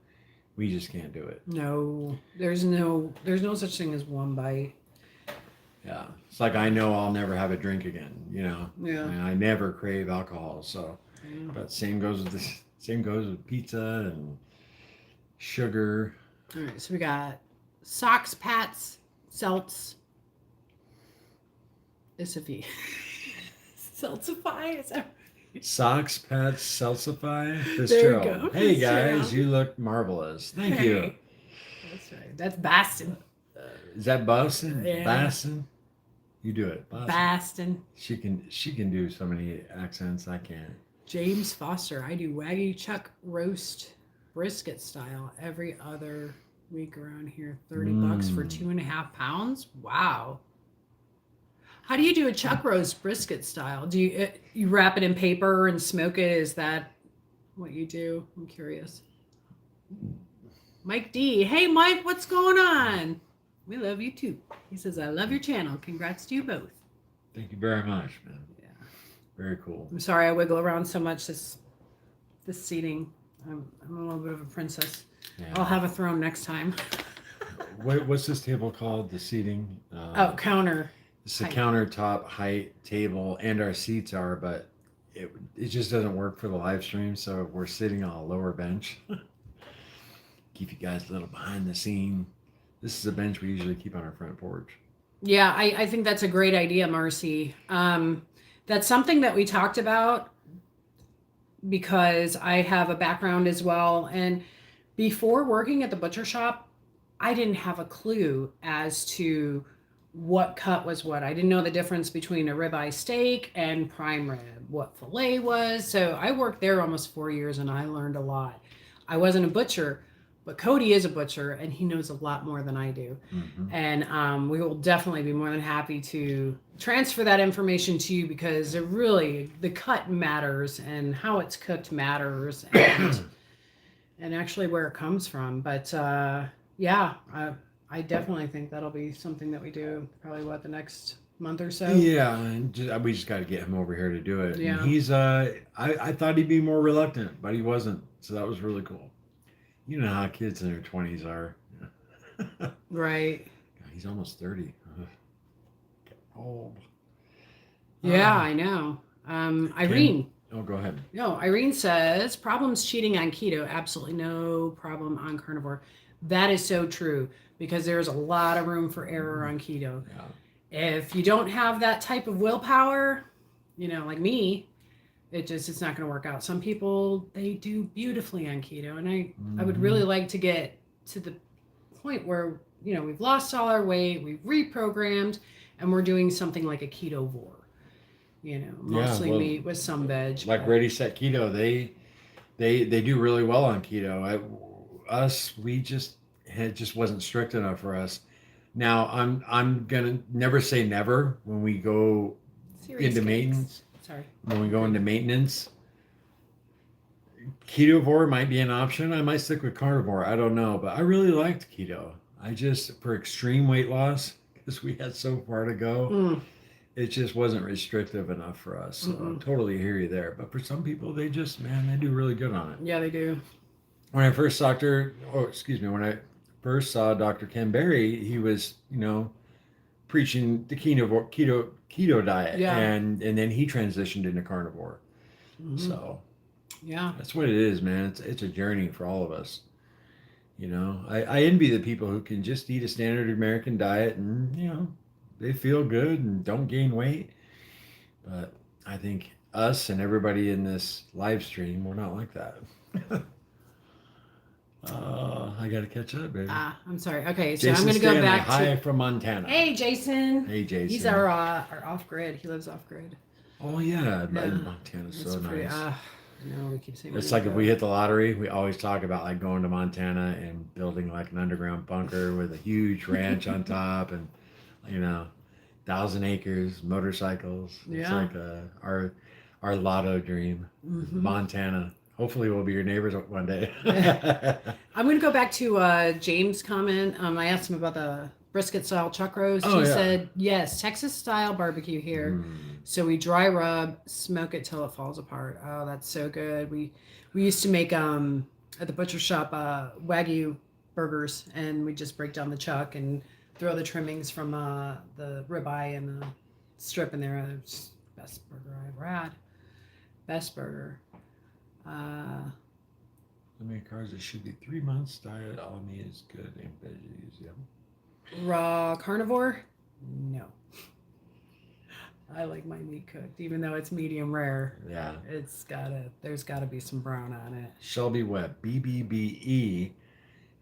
We just can't do it. No, there's no such thing as one bite. Yeah, it's like I know I'll never have a drink again. Yeah. And I never crave alcohol. So, Yeah. but same goes with pizza and sugar. All right, so we got socks, pats, seltz, Isophy. Seltzify? Is that Socks, pets, Salsify, There you Fitzgerald. go, Hey Fitzgerald. guys, you look marvelous. Thank you. Hey. That's right. That's Baston. Is that Boston? Yeah. Baston? You do it. Boston. Baston. She can do so many accents. I can't. James Foster. I do Wagyu chuck roast brisket style every other week around here. $30 for 2.5 pounds. Wow. How do you do a chuck roast brisket style? Do you wrap it in paper and smoke it? Is that what you do? I'm curious. Mike D. Hey, Mike, what's going on? We love you too. He says, I love your channel. Congrats to you both. Thank you very much, man. Yeah. Very cool. I'm sorry I wiggle around so much this seating. I'm a little bit of a princess. Yeah. I'll have a throne next time. what's this table called? The seating. Counter. It's the height. countertop height table, and our seats are, but it just doesn't work for the live stream. So we're sitting on a lower bench. Keep you guys a little behind the scene. This is a bench we usually keep on our front porch. Yeah, I think that's a great idea, Marcy. That's something that we talked about because I have a background as well. And before working at the butcher shop, I didn't have a clue as to what cut was what. I didn't know the difference between a ribeye steak and prime rib, what filet was. So I worked there almost 4 years and I learned a lot. I wasn't a butcher, but Cody is a butcher and he knows a lot more than I do. Mm-hmm. And we will definitely be more than happy to transfer that information to you because it really, the cut matters and how it's cooked matters and actually where it comes from. But yeah, I definitely think that'll be something that we do probably the next month or so. Yeah, and we just got to get him over here to do it. Yeah. And he's I thought he'd be more reluctant, but he wasn't. So that was really cool. You know how kids in their 20s are. Right. God, he's almost 30. Get old. Yeah, I know. Irene. Go ahead. No, Irene says problems cheating on keto. Absolutely no problem on carnivore. That is so true because there's a lot of room for error on keto. Yeah. If you don't have that type of willpower, like me, it's not going to work out. Some people, they do beautifully on keto. And I would really like to get to the point where, we've lost all our weight, we've reprogrammed, and we're doing something like a ketovore. Mostly meat with some veg. Like Ready Set Keto, they do really well on keto. We just wasn't strict enough for us. Now I'm gonna never say never when we go into maintenance. Sorry. When we go into maintenance, ketovore might be an option. I might stick with carnivore. I don't know, but I really liked keto. For extreme weight loss, because we had so far to go, it just wasn't restrictive enough for us. So I totally hear you there. But for some people, they do really good on it. Yeah, they do. When I first saw Dr. Ken Berry, he was, preaching the keto diet, and then he transitioned into carnivore. So yeah, that's what it is, man. It's a journey for all of us. I envy the people who can just eat a standard American diet and they feel good and don't gain weight. But I think us and everybody in this live stream, we're not like that. I got to catch up, baby. I'm sorry. Okay, so Jason I'm going to go Stanley, back hi from Montana. Hey, Jason. Hey, Jason. He's our off-grid. He lives off-grid. Oh, yeah. Montana's so nice. We keep saying it's like if we hit the lottery, we always talk about like going to Montana and building like an underground bunker with a huge ranch on top and 1,000 acres, motorcycles. It's like our lotto dream. Montana. Hopefully we'll be your neighbors one day. I'm going to go back to James' comment. I asked him about the brisket style chuck roast. He said, yes, Texas style barbecue here. So we dry rub, smoke it till it falls apart. Oh, that's so good. We used to make at the butcher shop Wagyu burgers, and we just break down the chuck and throw the trimmings from the ribeye and the strip in there. It's the best burger I ever had. Best burger. How many carbs? It should be 3 months diet. All meat is good and veggies. Yeah. Raw carnivore? No. I like my meat cooked, even though it's medium rare. Yeah. There's gotta be some brown on it. Shelby Webb, BBBE,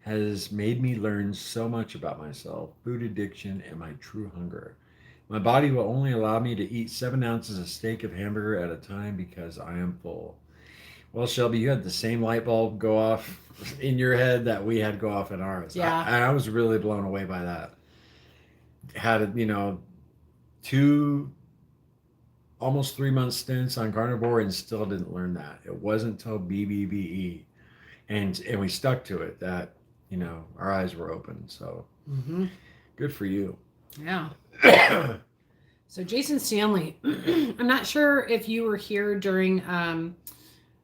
has made me learn so much about myself, food addiction, and my true hunger. My body will only allow me to eat 7 ounces of steak of hamburger at a time because I am full. Well, Shelby, you had the same light bulb go off in your head that we had go off in ours. Yeah. I was really blown away by that. Had, 2 almost 3 month stints on carnivore and still didn't learn that. It wasn't until BBBE and we stuck to it that, our eyes were open. So good for you. Yeah. So Jason Stanley, I'm not sure if you were here during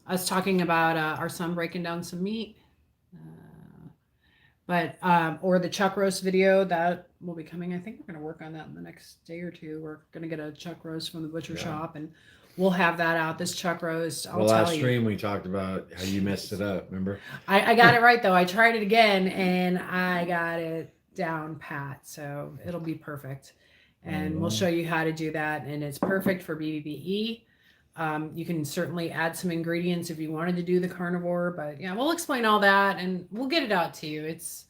us talking about our son breaking down some meat. But or the chuck roast video that will be coming. I think we're going to work on that in the next day or two. We're going to get a chuck roast from the butcher shop, and we'll have that out. This chuck roast, I'll tell last you. stream we talked about how you messed it up. Remember? I got it right though. I tried it again and I got it down pat. So it'll be perfect. And we'll show you how to do that. And it's perfect for BBBE. You can certainly add some ingredients if you wanted to do the carnivore, but yeah, we'll explain all that and we'll get it out to you. It's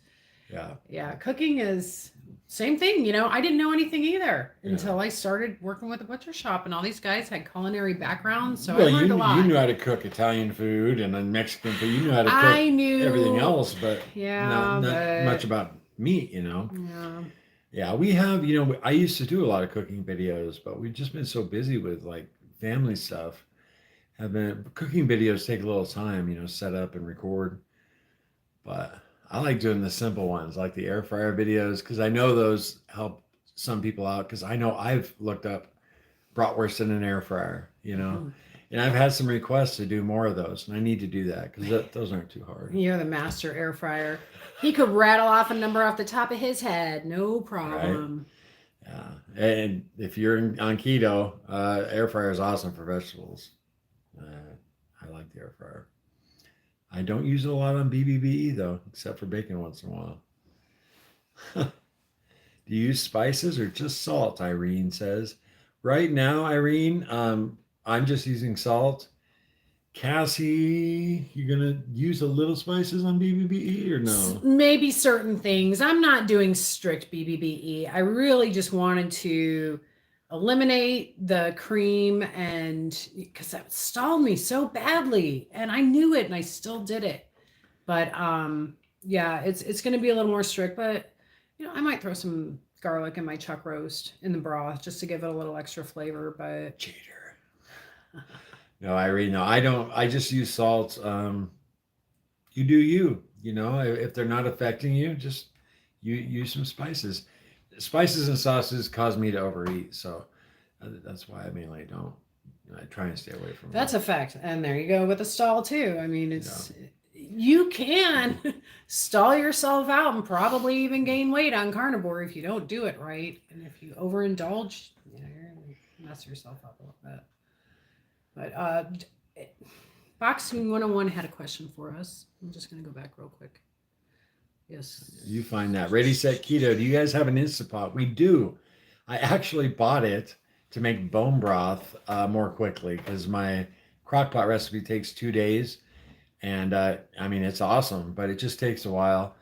cooking is same thing. You know, I didn't know anything either until I started working with the butcher shop, and all these guys had culinary backgrounds. So I learned a lot. You knew how to cook Italian food and then Mexican food. You knew how to cook everything else, but not much about meat, you know? Yeah, we have, you know, I used to do a lot of cooking videos, but we've just been so busy with like family stuff. Cooking videos take a little time, you know, set up and record. But I like doing the simple ones, like the air fryer videos, because I know those help some people out. Because I know I've looked up bratwurst in an air fryer, you know, and I've had some requests to do more of those, and I need to do that because those aren't too hard. You're the master air fryer. He could rattle off a number off the top of his head, no problem. Right? Yeah, and if you're on keto, air fryer is awesome for vegetables. I like the air fryer. I don't use it a lot on BBBE though, except for bacon once in a while. Do you use spices or just salt? Irene says. Right now, Irene, I'm just using salt. Cassie, you gonna use a little spices on BBBE or no? Maybe certain things. I'm not doing strict BBBE. I really just wanted to eliminate the cream, and because that stalled me so badly, and I knew it and I still did it. But yeah, it's going to be a little more strict, but you know, I might throw some garlic in my chuck roast in the broth just to give it a little extra flavor. But cheater. No, Irene, no, I don't. I just use salt. You do you. You know, if they're not affecting you, just you use some spices. Spices and sauces cause me to overeat, so that's why I mainly don't. I try and stay away from. That's a fact, and there you go with the stall too. I mean, it's you can stall yourself out and probably even gain weight on carnivore if you don't do it right, and if you overindulge, you know, you're gonna mess yourself up a little bit. But Boxing 101 had a question for us. I'm just going to go back real quick. Yes. You find that. Ready, Set, Keto. Do you guys have an Instapot? We do. I actually bought it to make bone broth more quickly because my crockpot recipe takes 2 days. And I mean, it's awesome, but it just takes a while.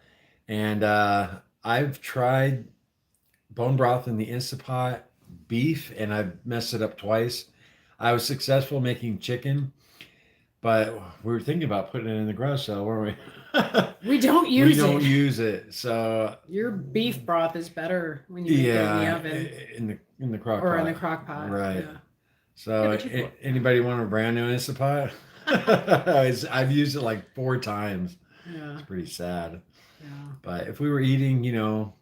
And I've tried bone broth in the Instapot beef, and I've messed it up twice. I was successful making chicken, but we were thinking about putting it in the garage sale, weren't we? We don't use it. We don't use it. So your beef broth is better when you make it in the oven. In the crock pot. Or in the crock pot. Right. Yeah. So anybody want a brand new Instapot? I've used it like 4 times. Yeah. It's pretty sad. Yeah. But if we were eating, you know,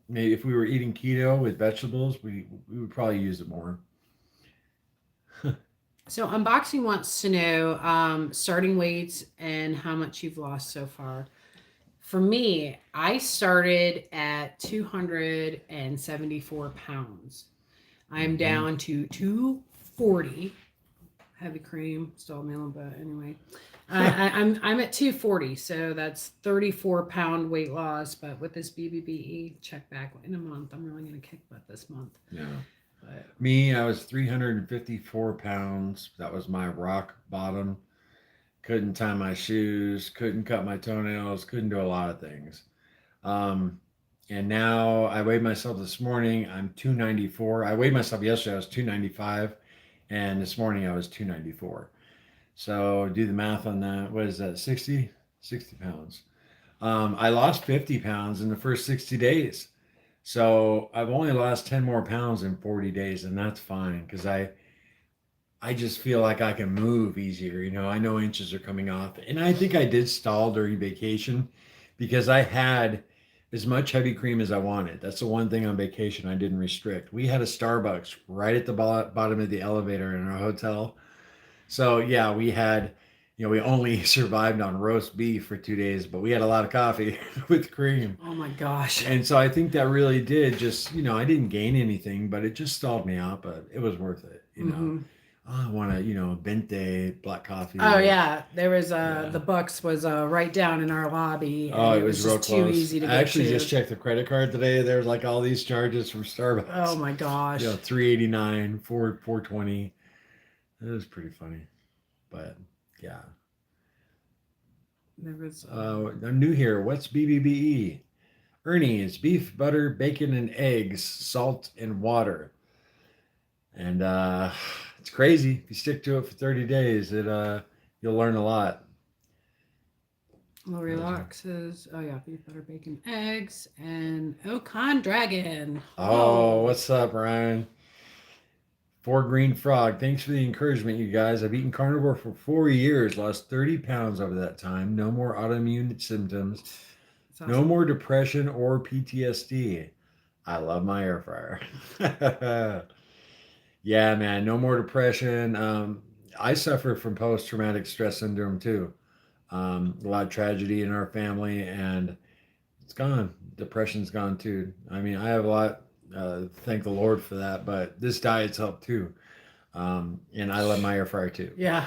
maybe if we were eating keto with vegetables, we would probably use it more. So Unboxing wants to know starting weights and how much you've lost so far. For me, I started at 274 pounds. I'm down to 240. Heavy cream, still mailing, but anyway. I'm at 240, so that's 34-pound weight loss. But with this BBBE check back in a month, I'm really going to kick butt this month. Yeah. Me, I was 354 pounds. That was my rock bottom. Couldn't tie my shoes, couldn't cut my toenails, couldn't do a lot of things. And now I weighed myself this morning. I'm 294. I weighed myself yesterday. I was 295. And this morning I was 294. So do the math on that. What is that? 60 pounds. I lost 50 pounds in the first 60 days. So I've only lost 10 more pounds in 40 days, and that's fine because I just feel like I can move easier. You know, I know inches are coming off, and I think I did stall during vacation because I had as much heavy cream as I wanted. That's the one thing on vacation I didn't restrict. We had a Starbucks right at the bottom of the elevator in our hotel. So yeah, we had we only survived on roast beef for 2 days, but we had a lot of coffee with cream. Oh my gosh. And so I think that really did just, I didn't gain anything, but it just stalled me out, but it was worth it. Oh, I want venti black coffee. Oh yeah, there was Yeah. the Bucks was right down in our lobby. Oh, And it was just real too close. easy to I get actually to. just checked the credit card today. There's like all these charges from Starbucks. Oh my gosh. 389, 420. It was pretty funny, but yeah. There was. I'm new here. What's BBBE? Ernie's beef, butter, bacon, and eggs, salt, and water. And it's crazy. If you stick to it for 30 days, you'll learn a lot. Lori Locke says, oh yeah, beef, butter, bacon, eggs, and Ocon Dragon. Oh, what's up, Ryan? Four Green Frog. Thanks for the encouragement, you guys. I've eaten carnivore for 4 years, lost 30 pounds over that time. No more autoimmune symptoms. Awesome. No more depression or PTSD. I love my air fryer. Yeah, man, no more depression. I suffer from post-traumatic stress syndrome too. A lot of tragedy in our family, and it's gone. Depression's gone too. I mean, I have a lot. Thank the Lord for that, but this diet's helped too. And I love my air fryer too. Yeah.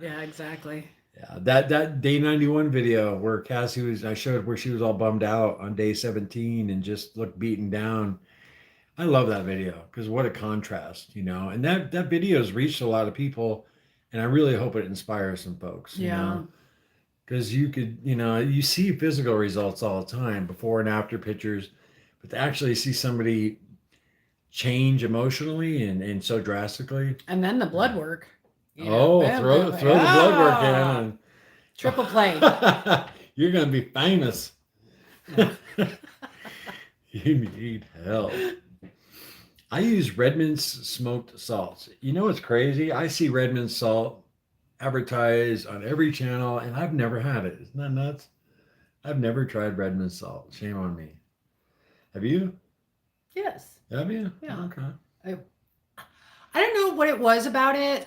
Yeah, exactly. Yeah, that day 91 video where Cassie I showed where she was all bummed out on day 17 and just looked beaten down. I love that video because what a contrast, and that video has reached a lot of people, and I really hope it inspires some folks. Yeah. Because you could, you see physical results all the time, before and after pictures, but to actually see somebody change emotionally and so drastically. And then the blood work. Throw the blood work in. And, triple play. You're going to be famous. You need help. I use Redmond's smoked salts. You know what's crazy? I see Redmond's salt advertised on every channel, and I've never had it. Isn't that nuts? I've never tried Redmond's salt. Shame on me. Have you? Yes. Have you? Yeah. Okay. I don't know what it was about it.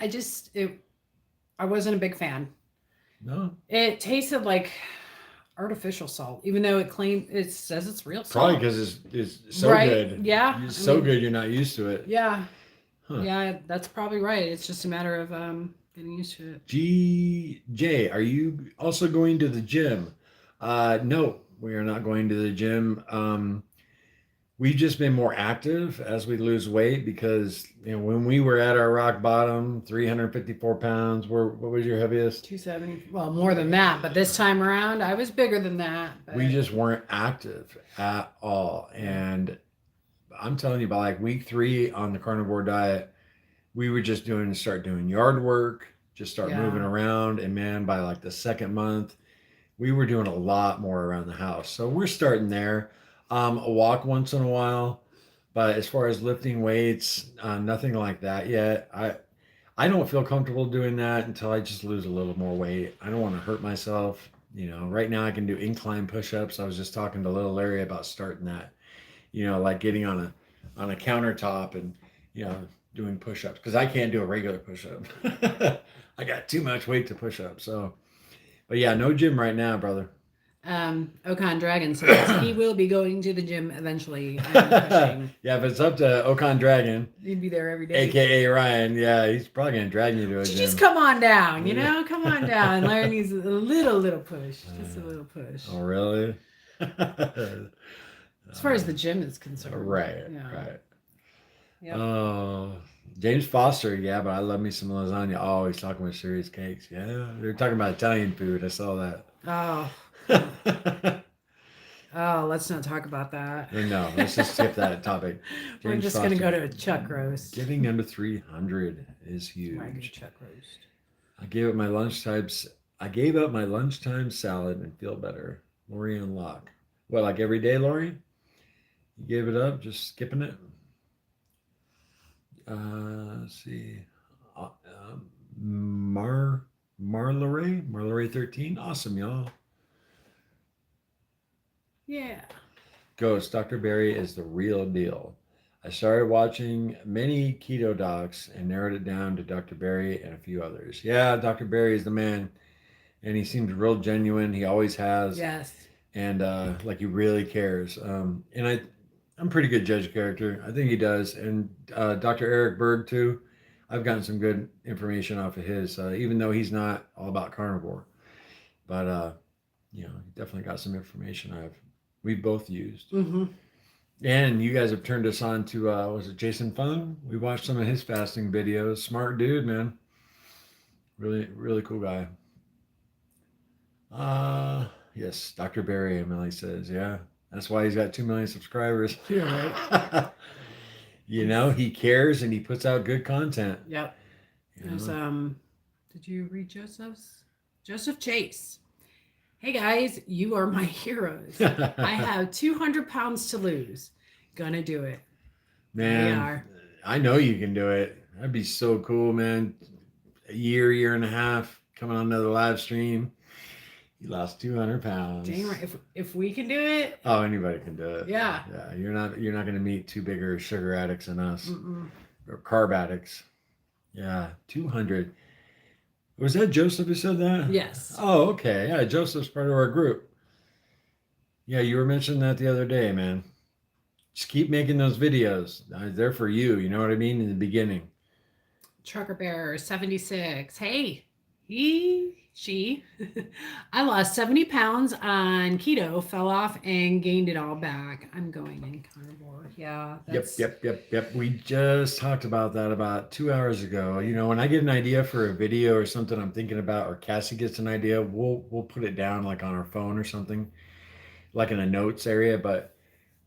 I wasn't a big fan. No. It tasted like artificial salt, even though it says it's real salt. Probably because it's so good. Yeah. It's so good you're not used to it. Yeah. Huh. Yeah, that's probably right. It's just a matter of getting used to it. GJ, are you also going to the gym? No, we are not going to the gym. We've just been more active as we lose weight because when we were at our rock bottom, 354 pounds. What was your heaviest? 270. Well, more than that, but this time around, I was bigger than that. But... We just weren't active at all, and I'm telling you, by like week 3 on the carnivore diet, we were just start doing yard work, just start moving around, and man, by like the second month, we were doing a lot more around the house. So we're starting there. A walk once in a while, but as far as lifting weights, nothing like that yet. I don't feel comfortable doing that until I just lose a little more weight. I don't want to hurt myself. Right now I can do incline push-ups. I was just talking to little Larry about starting that. Like getting on a countertop and doing push-ups, because I can't do a regular push-up. I got too much weight to push up. So, but yeah, no gym right now, brother. Ocon Dragon says he will be going to the gym eventually. Yeah, if it's up to Ocon Dragon, he'd be there every day. AKA Ryan. Yeah, he's probably gonna drag you to a gym. Just come on down, come on down. Larry needs a little push, just a little push. Oh, really? As far as the gym is concerned, right. Yep. Oh, James Foster. Yeah, but I love me some lasagna. Oh, he's talking about serious cakes. Yeah, they're talking about Italian food. I saw that. Oh. Oh, let's not talk about that. No, let's just skip that topic. We're just going to go to a chuck roast. Getting under 300 is huge. Chuck roast. I gave up my lunchtime salad and feel better. Lori and Locke. What, like every day, Lori? You gave it up, just skipping it? Let's see. Marleray 13. Awesome, y'all. Yeah. Ghost, Dr. Barry is the real deal. I started watching many keto docs and narrowed it down to Dr. Barry and a few others. Yeah, Dr. Barry is the man, and he seems real genuine. He always has, Yes. and like he really cares. And I'm a pretty good judge of character. I think he does. And Dr. Eric Berg too. I've gotten some good information off of his, even though he's not all about carnivore. But he definitely got some information we've both used. Mm-hmm. And you guys have turned us on to was it Jason Fung? We watched some of his fasting videos. Smart dude, man. Really, really cool guy. Yes, Dr. Barry, Emily says, yeah. That's why he's got 2 million subscribers. You're right. He cares and he puts out good content. Yep. There's did you read Joseph's? Joseph Chase. Hey guys, you are my heroes. I have 200 pounds to lose. Gonna do it. Man, I know you can do it. That'd be so cool, man. A year and a half, coming on another live stream. You lost 200 pounds. Dang right. If we can do it. Oh, anybody can do it. Yeah. Yeah. You're not going to meet two bigger sugar addicts than us. Mm-mm. Or carb addicts. Yeah. 200. Was that Joseph who said that? Yes. Oh, okay. Yeah. Joseph's part of our group. Yeah. You were mentioning that the other day, man. Just keep making those videos. They're for you. You know what I mean? In the beginning. Trucker Bear 76. Hey, she. I lost 70 pounds on keto, fell off, and gained it all back. I'm going in carnivore. Yeah. Yep. We just talked about that about 2 hours ago. When I get an idea for a video or something I'm thinking about, or Cassie gets an idea, we'll put it down like on our phone or something, like in a notes area. But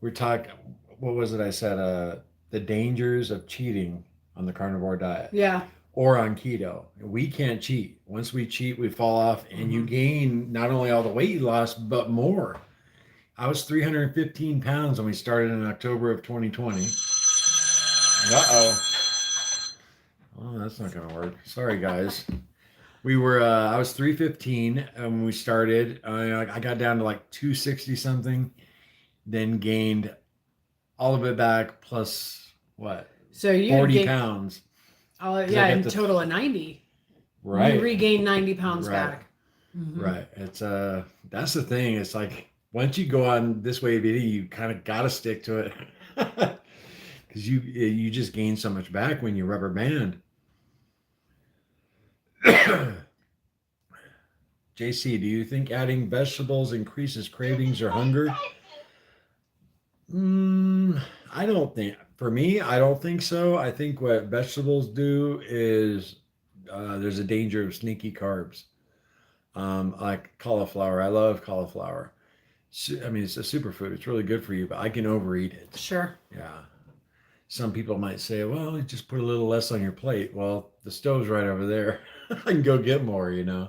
we're talking, what was it I said? The dangers of cheating on the carnivore diet. Yeah. Or on keto. We can't cheat. Once we cheat, we fall off, and you gain not only all the weight you lost, but more. I was 315 pounds when we started in October of 2020. Uh-oh. Oh, that's not going to work. Sorry, guys. I was 315 when we started. I got down to like 260 something, then gained all of it back plus what? So you 40 pounds. Oh, yeah, in total of 90. Right. You regained 90 pounds back. Mm-hmm. Right. It's that's the thing. It's like once you go on this way of eating, you kind of got to stick to it because you just gain so much back when you rubber band. JC, do you think adding vegetables increases cravings or hunger? I don't think. For me, I don't think so. I think what vegetables do is there's a danger of sneaky carbs. Like cauliflower. I love cauliflower. I mean, it's a superfood. It's really good for you, but I can overeat it. Sure. Yeah. Some people might say, well, just put a little less on your plate. Well, the stove's right over there. I can go get more, Yeah.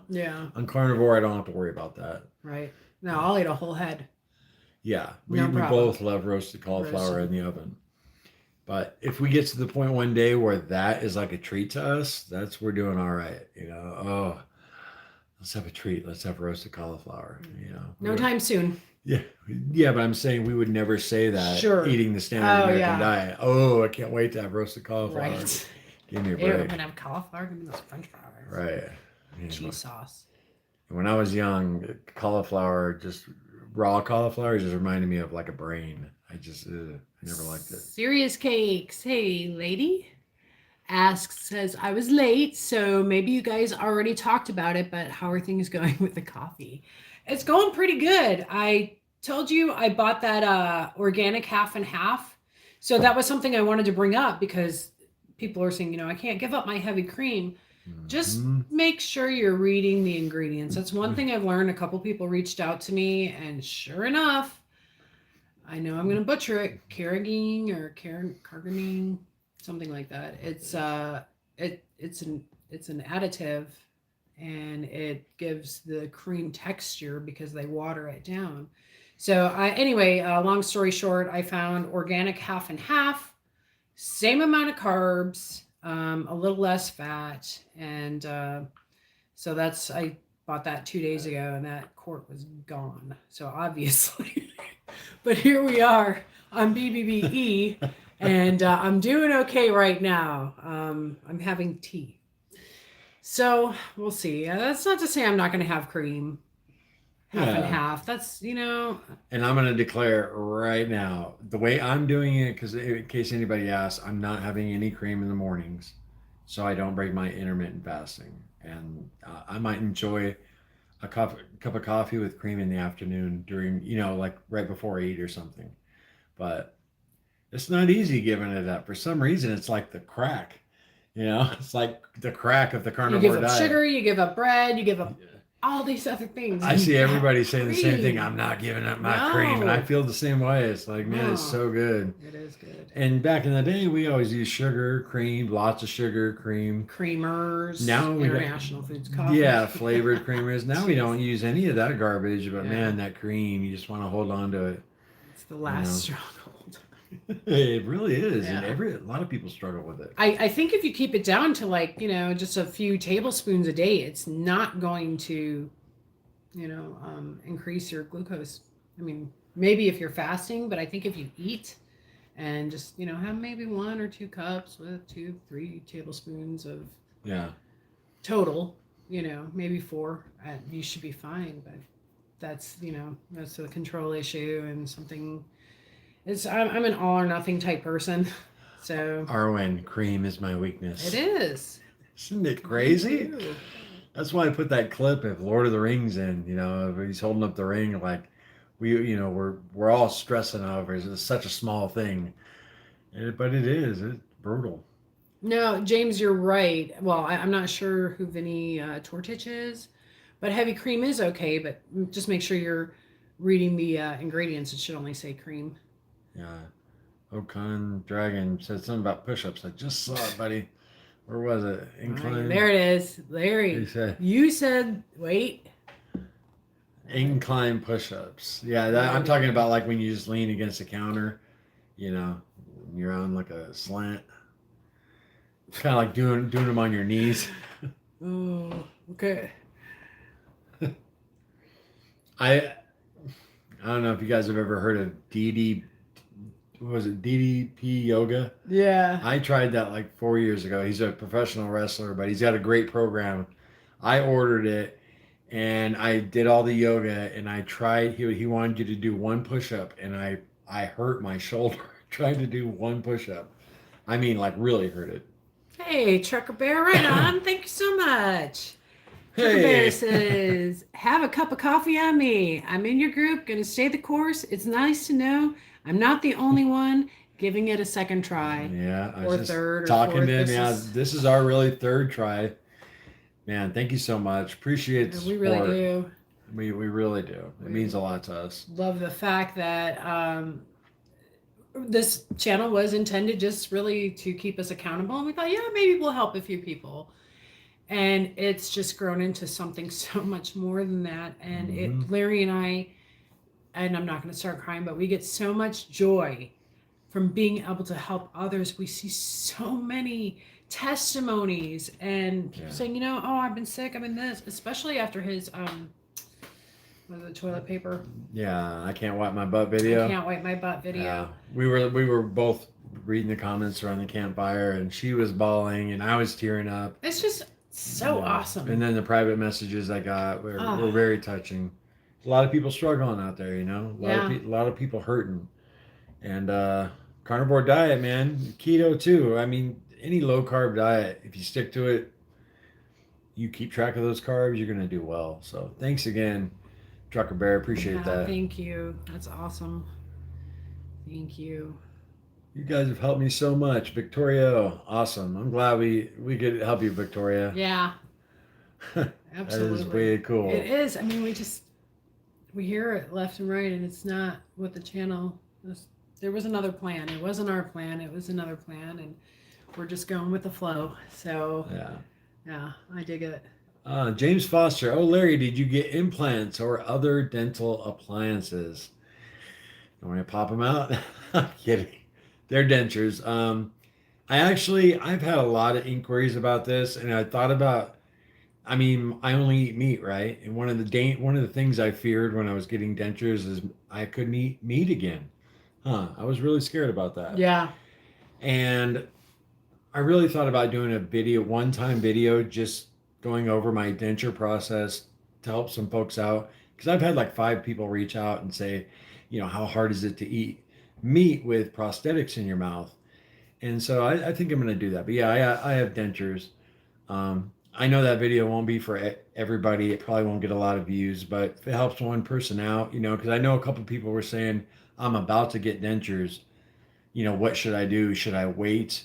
On carnivore, I don't have to worry about that. Right. No, I'll eat a whole head. Yeah. We both love roasted cauliflower in the oven. But if we get to the point one day where that is like a treat to us, we're doing all right. Oh, let's have a treat. Let's have roasted cauliflower. No time soon. Yeah. But I'm saying we would never say that. Sure. Eating the standard American diet. Oh, I can't wait to have roasted cauliflower. Right. Give me a break. Ew, I'm gonna have cauliflower. Give me those French fries. Right. Cheese sauce. When I was young, cauliflower, just raw cauliflower, just reminded me of like a brain. I never liked it. Serious Cakes. Hey, lady. Says, I was late, so maybe you guys already talked about it, but how are things going with the coffee? It's going pretty good. I told you I bought that organic half and half. So that was something I wanted to bring up because people are saying, I can't give up my heavy cream. Just make sure you're reading the ingredients. That's one thing I've learned. A couple people reached out to me, and sure enough, I know I'm going to butcher it. Carrageen or carrageen, something like that. It's an additive, and it gives the cream texture because they water it down. So anyway, long story short, I found organic half and half, same amount of carbs, a little less fat, and so I bought that 2 days ago, and that quart was gone. So obviously. But here we are on BBBE, And I'm doing okay right now. I'm having tea. So we'll see. That's not to say I'm not going to have cream, half and Yeah. half. That's, And I'm going to declare right now the way I'm doing it, because in case anybody asks, I'm not having any cream in the mornings, so I don't break my intermittent fasting. And I might enjoy cup of coffee with cream in the afternoon during, like right before 8 or something. But it's not easy giving it up. For some reason, it's like the crack. It's like the crack of the you give carnivore up diet. sugar, you give up bread, you give up all these other things. I And see that everybody saying the same thing. cream. I'm not giving up my cream, and I No. feel the same way. It's like, man, it's No. so good. It is good. And back in the day, we always used sugar, cream, lots of sugar, cream. Creamers, Now we got, International Foods Coffee. yeah, flavored creamers. Now we don't use any of that garbage, but Yeah. man, that cream, you just want to hold on to it. It's the last stronghold. It really is, Yeah. and a lot of people struggle with it. I think if you keep it down to like, just a few tablespoons a day, it's not going to, increase your glucose. I mean, maybe if you're fasting, but I think if you eat and just, have maybe 1 or 2 cups with 2-3 tablespoons of Yeah. total, maybe 4, you should be fine. But that's, that's a control issue and something. I'm an all or nothing type person. So Arwen, cream is my weakness. it is. Isn't it crazy? That's why I put that clip of Lord of the Rings in. He's holding up the ring like we're all stressing over it. It's such a small thing, but it's brutal. No, James, you're right. Well, I'm not sure who Vinny Tortich is, but heavy cream is okay. But just make sure you're reading the ingredients. It should only say cream. Yeah. Okan Dragon said something about push-ups. I just saw it, buddy. Where was it? Incline. There it is, Larry. You said wait. Incline push-ups. Yeah, I'm talking about like when you just lean against the counter. You're on like a slant. It's kind of like doing them on your knees. Oh, okay. I don't know if you guys have ever heard of what was it, DDP yoga? Yeah. I tried that like 4 years ago. He's a professional wrestler, but he's got a great program. I ordered it and I did all the yoga and I tried, he wanted you to do one push-up and I hurt my shoulder trying to do one push-up. I mean, like really hurt it. Hey, Trucker Bear, right on. Thank you so much. Trucker Bear says, have a cup of coffee on me. I'm in your group, gonna stay the course. It's nice to know I'm not the only one giving it a second try. Yeah, I or was third or talking fourth. to him. This is our really third try. Man, thank you so much. Appreciate the support. We really do. We really do. It means a lot to us. Love the fact that this channel was intended just really to keep us accountable. And we thought, yeah, maybe we'll help a few people. And it's just grown into something so much more than that. And Larry and I, and I'm not going to start crying, but we get so much joy from being able to help others. We see so many testimonies and people saying, oh, I've been sick, I've been this, especially after his was it toilet paper? Yeah, I can't wipe my butt video. I can't wipe my butt video. Yeah. We were both reading the comments around the campfire and she was bawling and I was tearing up. It's just so awesome. And then the private messages I got were very touching. A lot of people struggling out there, a lot of people hurting. And carnivore diet, man, keto too. I mean, any low carb diet, if you stick to it, you keep track of those carbs, you're going to do well. So thanks again, Trucker Bear. Appreciate that. Thank you. That's awesome. Thank you. You guys have helped me so much. Victoria, awesome. I'm glad we could help you, Victoria. Yeah. Absolutely. That is way cool. It is. I mean, we hear it left and right, and it's not what the channel was. There was another plan. It wasn't our plan. It was another plan, and we're just going with the flow. So yeah, I dig it. James Foster. Oh, Larry, did you get implants or other dental appliances? You want me to pop them out? I'm kidding. They're dentures. I've had a lot of inquiries about this, and I thought about. I mean, I only eat meat, right? And one of the things I feared when I was getting dentures is I couldn't eat meat again. I was really scared about that. Yeah. And I really thought about doing a video, one-time video, just going over my denture process to help some folks out. Because I've had like 5 people reach out and say, how hard is it to eat meat with prosthetics in your mouth? And so I think I'm going to do that. But yeah, I have dentures. I know that video won't be for everybody. It probably won't get a lot of views, but if it helps one person out, because I know a couple people were saying, I'm about to get dentures. What should I do? Should I wait?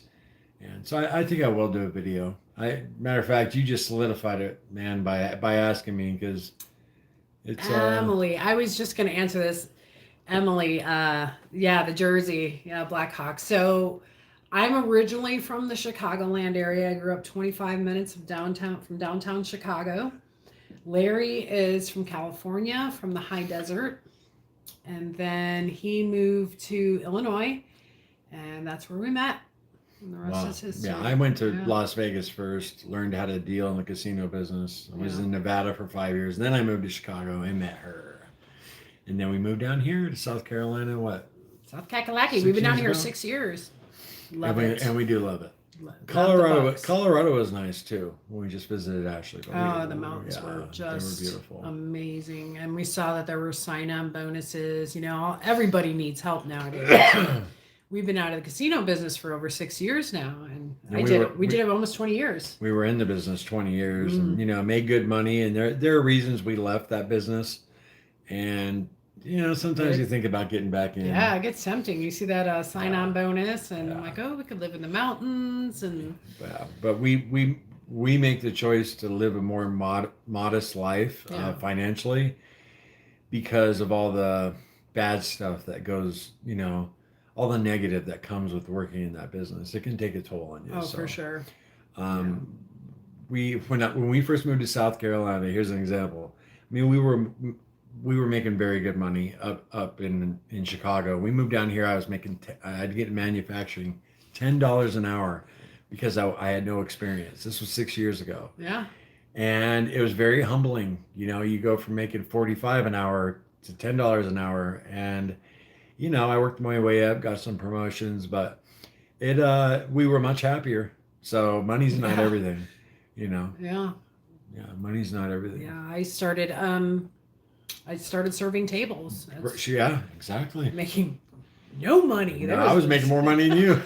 And so I think I will do a video. Matter of fact, you just solidified it, man, by asking me, because it's Emily, I was just going to answer this. Emily, the Jersey, Blackhawks. So I'm originally from the Chicagoland area. I grew up 25 minutes from downtown Chicago. Larry is from California, from the high desert. And then he moved to Illinois, and that's where we met. And the rest is history. Yeah, I went to Las Vegas first, learned how to deal in the casino business. I was in Nevada for 5 years. Then I moved to Chicago and met her. And then we moved down here to South Carolina, South Kakalaki. We've been down here 6 years. Love it. And we do love it. Colorado was nice too when we just visited Ashley. The mountains were just they were beautiful. Amazing. And we saw that there were sign-on bonuses. Everybody needs help nowadays. We've been out of the casino business for over 6 years now, and we did it almost 20 years. We were in the business 20 years, and made good money. And there are reasons we left that business, and sometimes you think about getting back in. Yeah, it gets tempting. You see that sign-on bonus, and I'm like, we could live in the mountains, and but we make the choice to live a more modest life financially, because of all the bad stuff that goes, all the negative that comes with working in that business. It can take a toll on you. Oh, for sure. When we first moved to South Carolina, here's an example. I mean, we were making very good money up in Chicago. We moved down here. I had to get in manufacturing, $10 an hour, because I had no experience. This was 6 years ago. Yeah. And it was very humbling. You go from making $45 an hour to $10 an hour, and I worked my way up, got some promotions, but we were much happier. So money's not everything, Yeah. Yeah, money's not everything. Yeah, I started serving tables. Yeah, exactly. Making no money. I was making more money than you.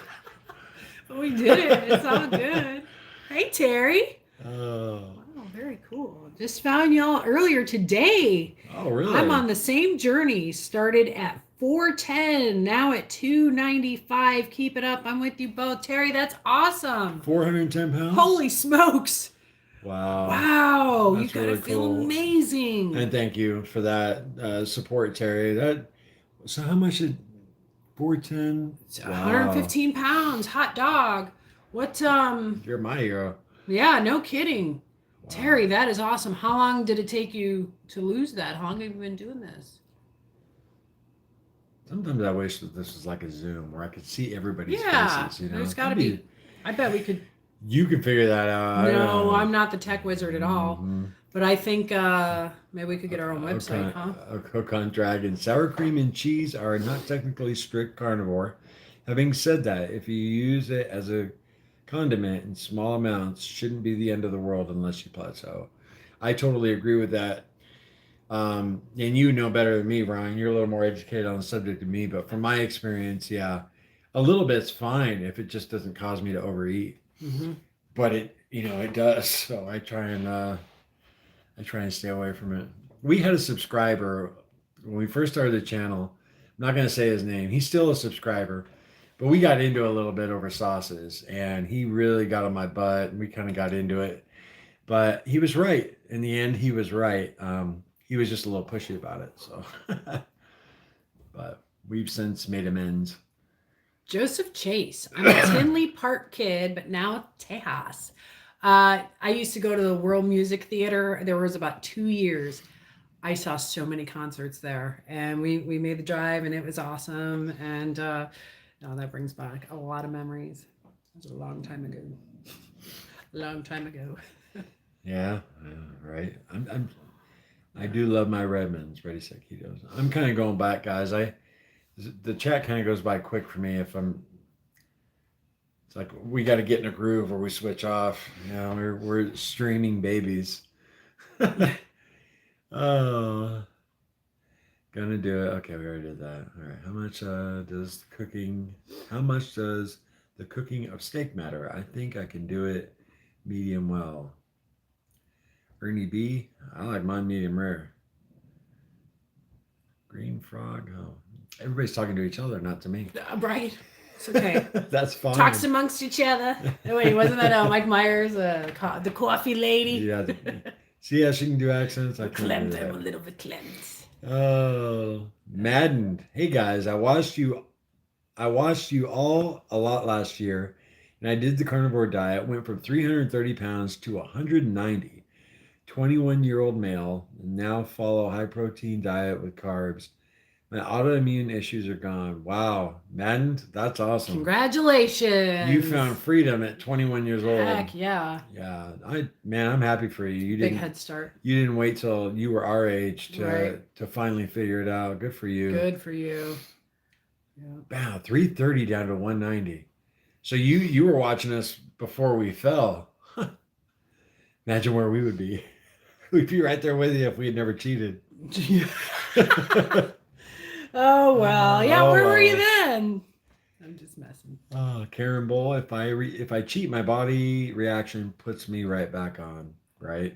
But we did it. It's all good. Hey, Terry. Oh. Wow, very cool. Just found y'all earlier today. Oh, really? I'm on the same journey. Started at 410, now at 295. Keep it up. I'm with you both. Terry, that's awesome. 410 pounds? Holy smokes. Wow. You gotta really feel amazing. And thank you for that support, Terry. So how much did 410? 115 pounds. Hot dog. What You're my hero. Yeah, no kidding. Wow. Terry, that is awesome. How long did it take you to lose that? How long have you been doing this? Sometimes I wish that this was like a Zoom where I could see everybody's faces. There's got to be. I bet we could. You can figure that out. No, I'm not the tech wizard at all. Mm-hmm. But I think maybe we could get our own website, A Cook on Dragon. Sour cream and cheese are not technically strict carnivore. Having said that, if you use it as a condiment in small amounts, shouldn't be the end of the world unless you plateau. I totally agree with that. And you know better than me, Brian. You're a little more educated on the subject than me, but from my experience, a little bit's fine if it just doesn't cause me to overeat. Mm-hmm. But it does. So I try and stay away from it. We had a subscriber when we first started the channel. I'm not going to say his name. He's still a subscriber, but we got into it a little bit over sauces, and he really got on my butt, and we kind of got into it. But he was right. In the end, he was right. He was just a little pushy about it. So, but we've since made amends. Joseph Chase. I'm a Tinley Park kid, but now Tejas. I used to go to the World Music Theater. There was about 2 years. I saw so many concerts there, and we made the drive, and it was awesome. And that brings back a lot of memories. It was a long time ago. Yeah, right. I do love my Redmonds, Ready Set Ketos. I'm kind of going back, guys. The chat kind of goes by quick for me if I'm It's like we got to get in a groove where we switch off. You know, we're streaming babies. Oh, gonna do it. Okay, we already did that. All right. How much does the cooking of steak matter? I think I can do it medium well. Ernie B, I like mine medium rare. Green frog. Oh, everybody's talking to each other, not to me. Right. It's okay. That's fine. Talks amongst each other. Oh, wait, wasn't that Mike Myers, the coffee lady? Yeah. See how she can do accents? I can't Clemmed. do that. I'm a little bit clemmed. Oh, maddened. Hey guys, I watched you all a lot last year, and I did the carnivore diet, went from 330 pounds to 190. 21-year-old male, and now follow high protein diet with carbs. My autoimmune issues are gone. Wow, maddened. That's awesome. Congratulations. You found freedom at 21 years old. Heck yeah. Yeah, I'm happy for you. You Big didn't head start. You didn't wait till you were our age to Right. finally figure it out. Good for you. Good for you. Yeah. Wow, 330 down to 190. So you were watching us before we fell. Imagine where we would be. We'd be right there with you if we had never cheated. Oh well, yeah. Oh, where were well. you then? I'm just messing. Oh, Karen Bull, if I cheat, my body reaction puts me right back on, right?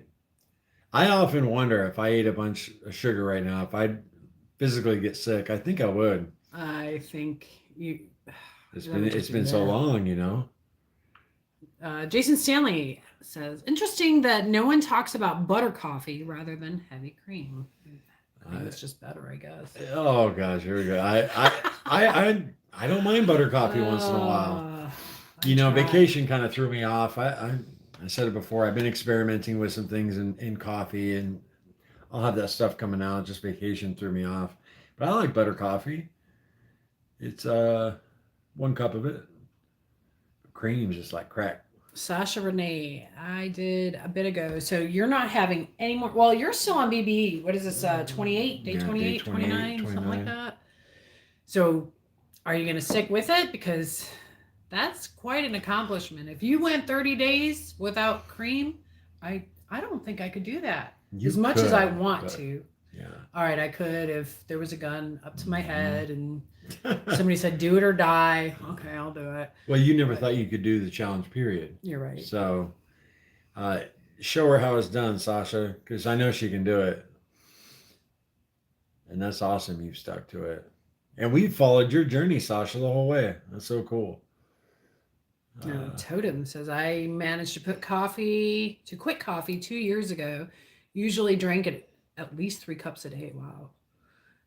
I often wonder if I ate a bunch of sugar right now, if I'd physically get sick. I think I would. I think you. It's been so long, you know. Jason Stanley says, interesting that no one talks about butter coffee rather than heavy cream. I think it's just better, I guess. Oh gosh, here we go. I don't mind butter coffee once in a while. You know, vacation kind of threw me off. I said it before. I've been experimenting with some things in coffee, and I'll have that stuff coming out. Just vacation threw me off. But I like butter coffee. It's 1 cup of it. Cream's just like crack. Sasha Renee, I did a bit ago. So you're not having any more. Well, you're still on BBE. What is this? 28, day 28, 29, something like that. So are you going to stick with it? Because that's quite an accomplishment. If you went 30 days without cream, I don't think I could do that as much as I want to. Yeah. All right, I could if there was a gun up to my head and somebody said, do it or die. Okay, I'll do it. Well, you never thought you could do the challenge, period. You're right. So show her how it's done, Sasha, because I know she can do it. And that's awesome you've stuck to it. And we followed your journey, Sasha, the whole way. That's so cool. Totem says, I managed to quit coffee 2 years ago. Usually drank it at least 3 cups a day. Wow.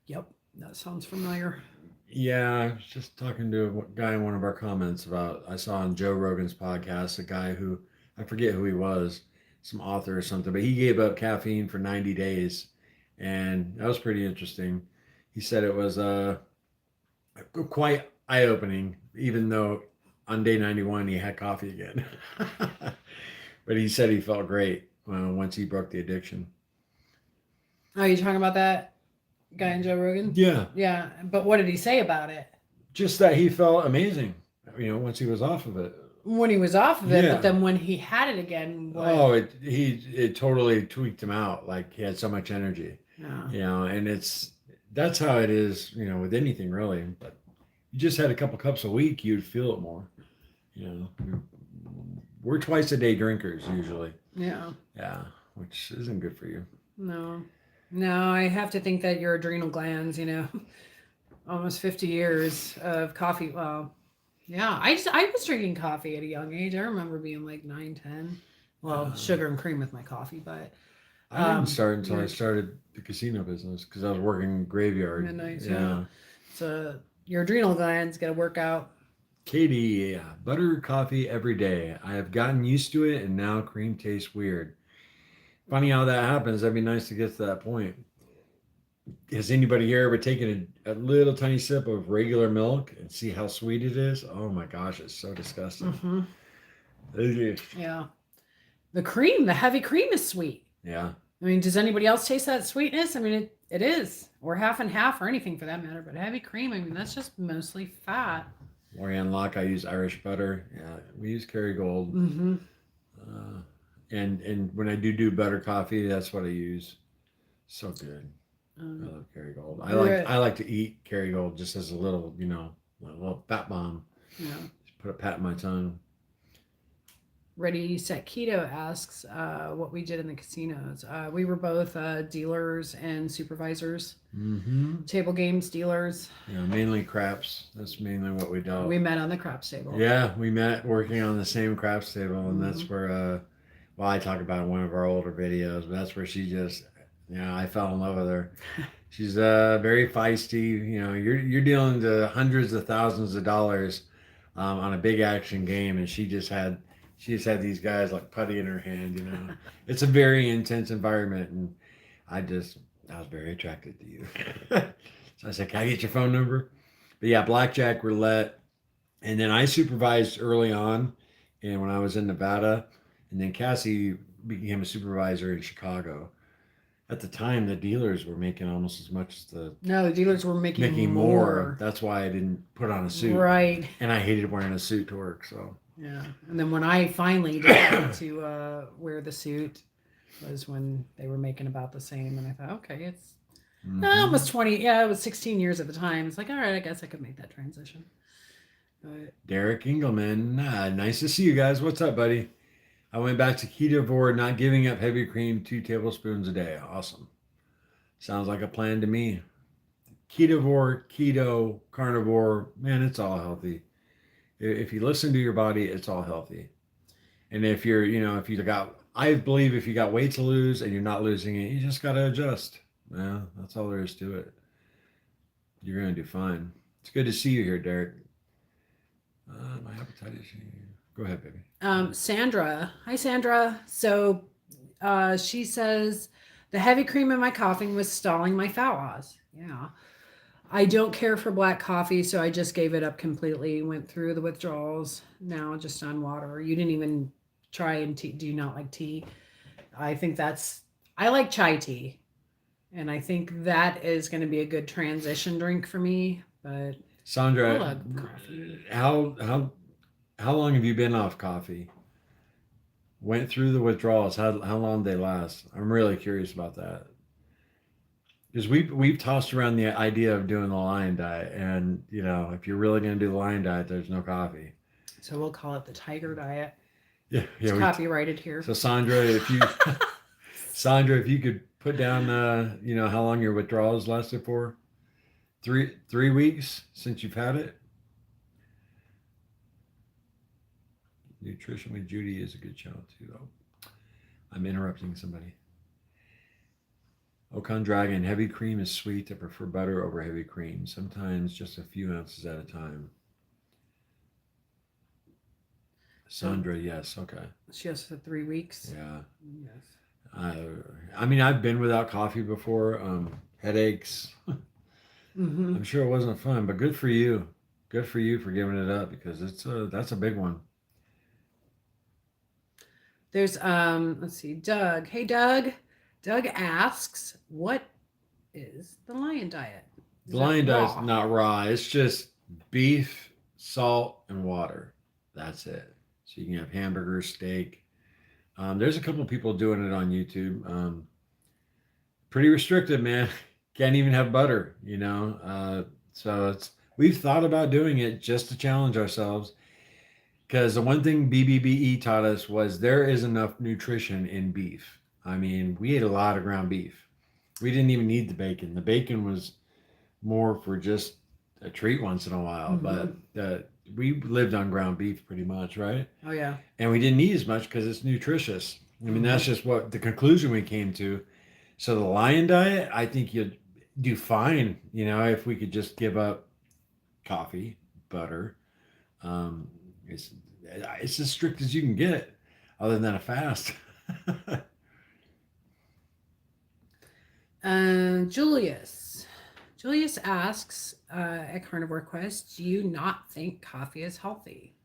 Yep, that sounds familiar. Yeah, I was just talking to a guy in one of our comments about, I saw on Joe Rogan's podcast, a guy who, I forget who he was, some author or something, but he gave up caffeine for 90 days. And that was pretty interesting. He said it was quite eye-opening, even though on day 91 he had coffee again. But he said he felt great once he broke the addiction. Oh, you talking about that guy in Joe Rogan? Yeah. Yeah, but what did he say about it? Just that he felt amazing, once he was off of it. When he was off of it, Yeah. but then when he had it again, what? Oh, it totally tweaked him out. Like he had so much energy. Yeah. And that's how it is, with anything really. But you just had a couple cups a week, you'd feel it more. We're twice a day drinkers usually. Yeah. Yeah, which isn't good for you. No, I have to think that your adrenal glands, almost 50 years of coffee. Well, yeah, I was drinking coffee at a young age. I remember being like 9, 10. Well, sugar and cream with my coffee, but I didn't start until I started the casino business because I was working graveyard. Midnights, yeah. So your adrenal glands got to work out. Katie, butter coffee every day. I have gotten used to it, and now cream tastes weird. Funny how that happens. That'd be nice to get to that point. Has anybody here ever taken a little tiny sip of regular milk and see how sweet it is? Oh my gosh, it's so disgusting. Mm-hmm. Yeah. The heavy cream is sweet. Yeah. I mean, does anybody else taste that sweetness? I mean, it is. Or half and half or anything for that matter. But heavy cream, I mean, that's just mostly fat. Lorian Locke, I use Irish butter. Yeah, we use Kerrygold. Mm-hmm. And when I do butter coffee, that's what I use. So good. I Um, love Kerrygold. we're I like to eat Kerrygold just as a little, a little fat bomb. yeah. Just put a pat in my tongue. Ready Set Keto asks what we did in the casinos. We were both dealers and supervisors, Mm-hmm. table games dealers. Yeah, mainly craps. That's mainly what we do. We met on the craps table. Yeah, we met working on the same craps table, and that's Mhm. where, well, I talk about in one of our older videos, but that's where she just, I fell in love with her. She's very feisty. You're dealing to hundreds of thousands of dollars on a big action game, and she just had these guys like putty in her hand. It's a very intense environment, and I was very attracted to you. So I said, "Can I get your phone number?" But yeah, blackjack, roulette, and then I supervised early on, and when I was in Nevada, and then Cassie became a supervisor in Chicago. At the time, the dealers were making almost as much as No, the dealers were making more. That's why I didn't put on a suit. Right. And I hated wearing a suit to work. So Yeah. And then when I finally decided to wear the suit was when they were making about the same. And I thought, okay, it's almost 20. Yeah, it was 16 years at the time. It's like, all right, I guess I could make that transition. But Derek Engelman, nice to see you guys. What's up, buddy? I went back to ketovore, not giving up heavy cream, 2 tablespoons a day. Awesome. Sounds like a plan to me. Ketovore, keto, carnivore, man, it's all healthy. If you listen to your body, it's all healthy. And if I believe if you got weight to lose and you're not losing it, you just got to adjust. Yeah, that's all there is to it. You're going to do fine. It's good to see you here, Derek. My appetite is. Go ahead, baby. Sandra. Hi, Sandra. So she says, the heavy cream in my coughing was stalling my fat loss. Yeah. I don't care for black coffee, so I just gave it up completely. Went through the withdrawals. Now just on water. You didn't even try and tea. Do you not like tea? I like chai tea. And I think that is going to be a good transition drink for me. But Sandra, I love coffee. How long have you been off coffee? Went through the withdrawals. How long did they last? I'm really curious about that. Because we've tossed around the idea of doing the lion diet, and if you're really going to do the lion diet, there's no coffee. So we'll call it the tiger diet. Yeah, it's copyrighted here. So Sandra, if you could put down, how long your withdrawals lasted for? 3 weeks since you've had it. Nutrition with Judy is a good channel too, though. I'm interrupting somebody. Okan Dragon, heavy cream is sweet. I prefer butter over heavy cream. Sometimes just a few ounces at a time. Sandra, yes, okay. She has for 3 weeks. Yeah. Yes. I've been without coffee before. Headaches. Mm-hmm. I'm sure it wasn't fun, but good for you. Good for you for giving it up because that's a big one. There's let's see, Doug. Hey, Doug. Doug asks, what is the lion diet? The lion diet's not raw. It's just beef, salt, and water. That's it. So you can have hamburger, steak. There's a couple of people doing it on YouTube. Pretty restricted, man. Can't even have butter, So we've thought about doing it just to challenge ourselves. Because the one thing BBBE taught us was there is enough nutrition in beef. I mean, we ate a lot of ground beef. We didn't even need the bacon. The bacon was more for just a treat once in a while. Mm-hmm. But we lived on ground beef pretty much, right? Oh, yeah. And we didn't eat as much because it's nutritious. I mean, that's just what the conclusion we came to. So the lion diet, I think you'd do fine, if we could just give up coffee, butter. It's as strict as you can get other than a fast. Julius asks at Carnivore Quest, do you not think coffee is healthy?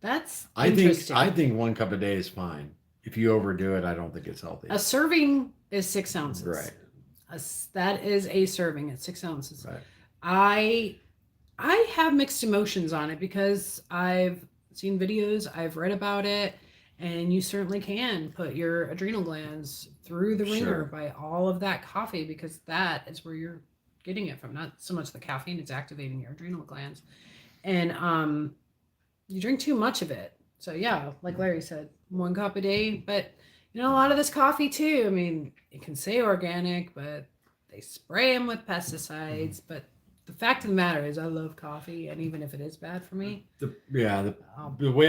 That's interesting. I think 1 cup a day is fine. If you overdo it, I don't think it's healthy. A serving is 6 ounces. Right. That is a serving at 6 ounces. Right. I have mixed emotions on it because I've seen videos, I've read about it, and you certainly can put your adrenal glands through the ringer Sure. by all of that coffee because that is where you're getting it from. Not so much the caffeine, it's activating your adrenal glands. And you drink too much of it. So yeah, like Larry said, 1 cup a day. But a lot of this coffee too. I mean, it can say organic, but they spray them with pesticides. But the fact of the matter is, I love coffee, and even if it is bad for me, The way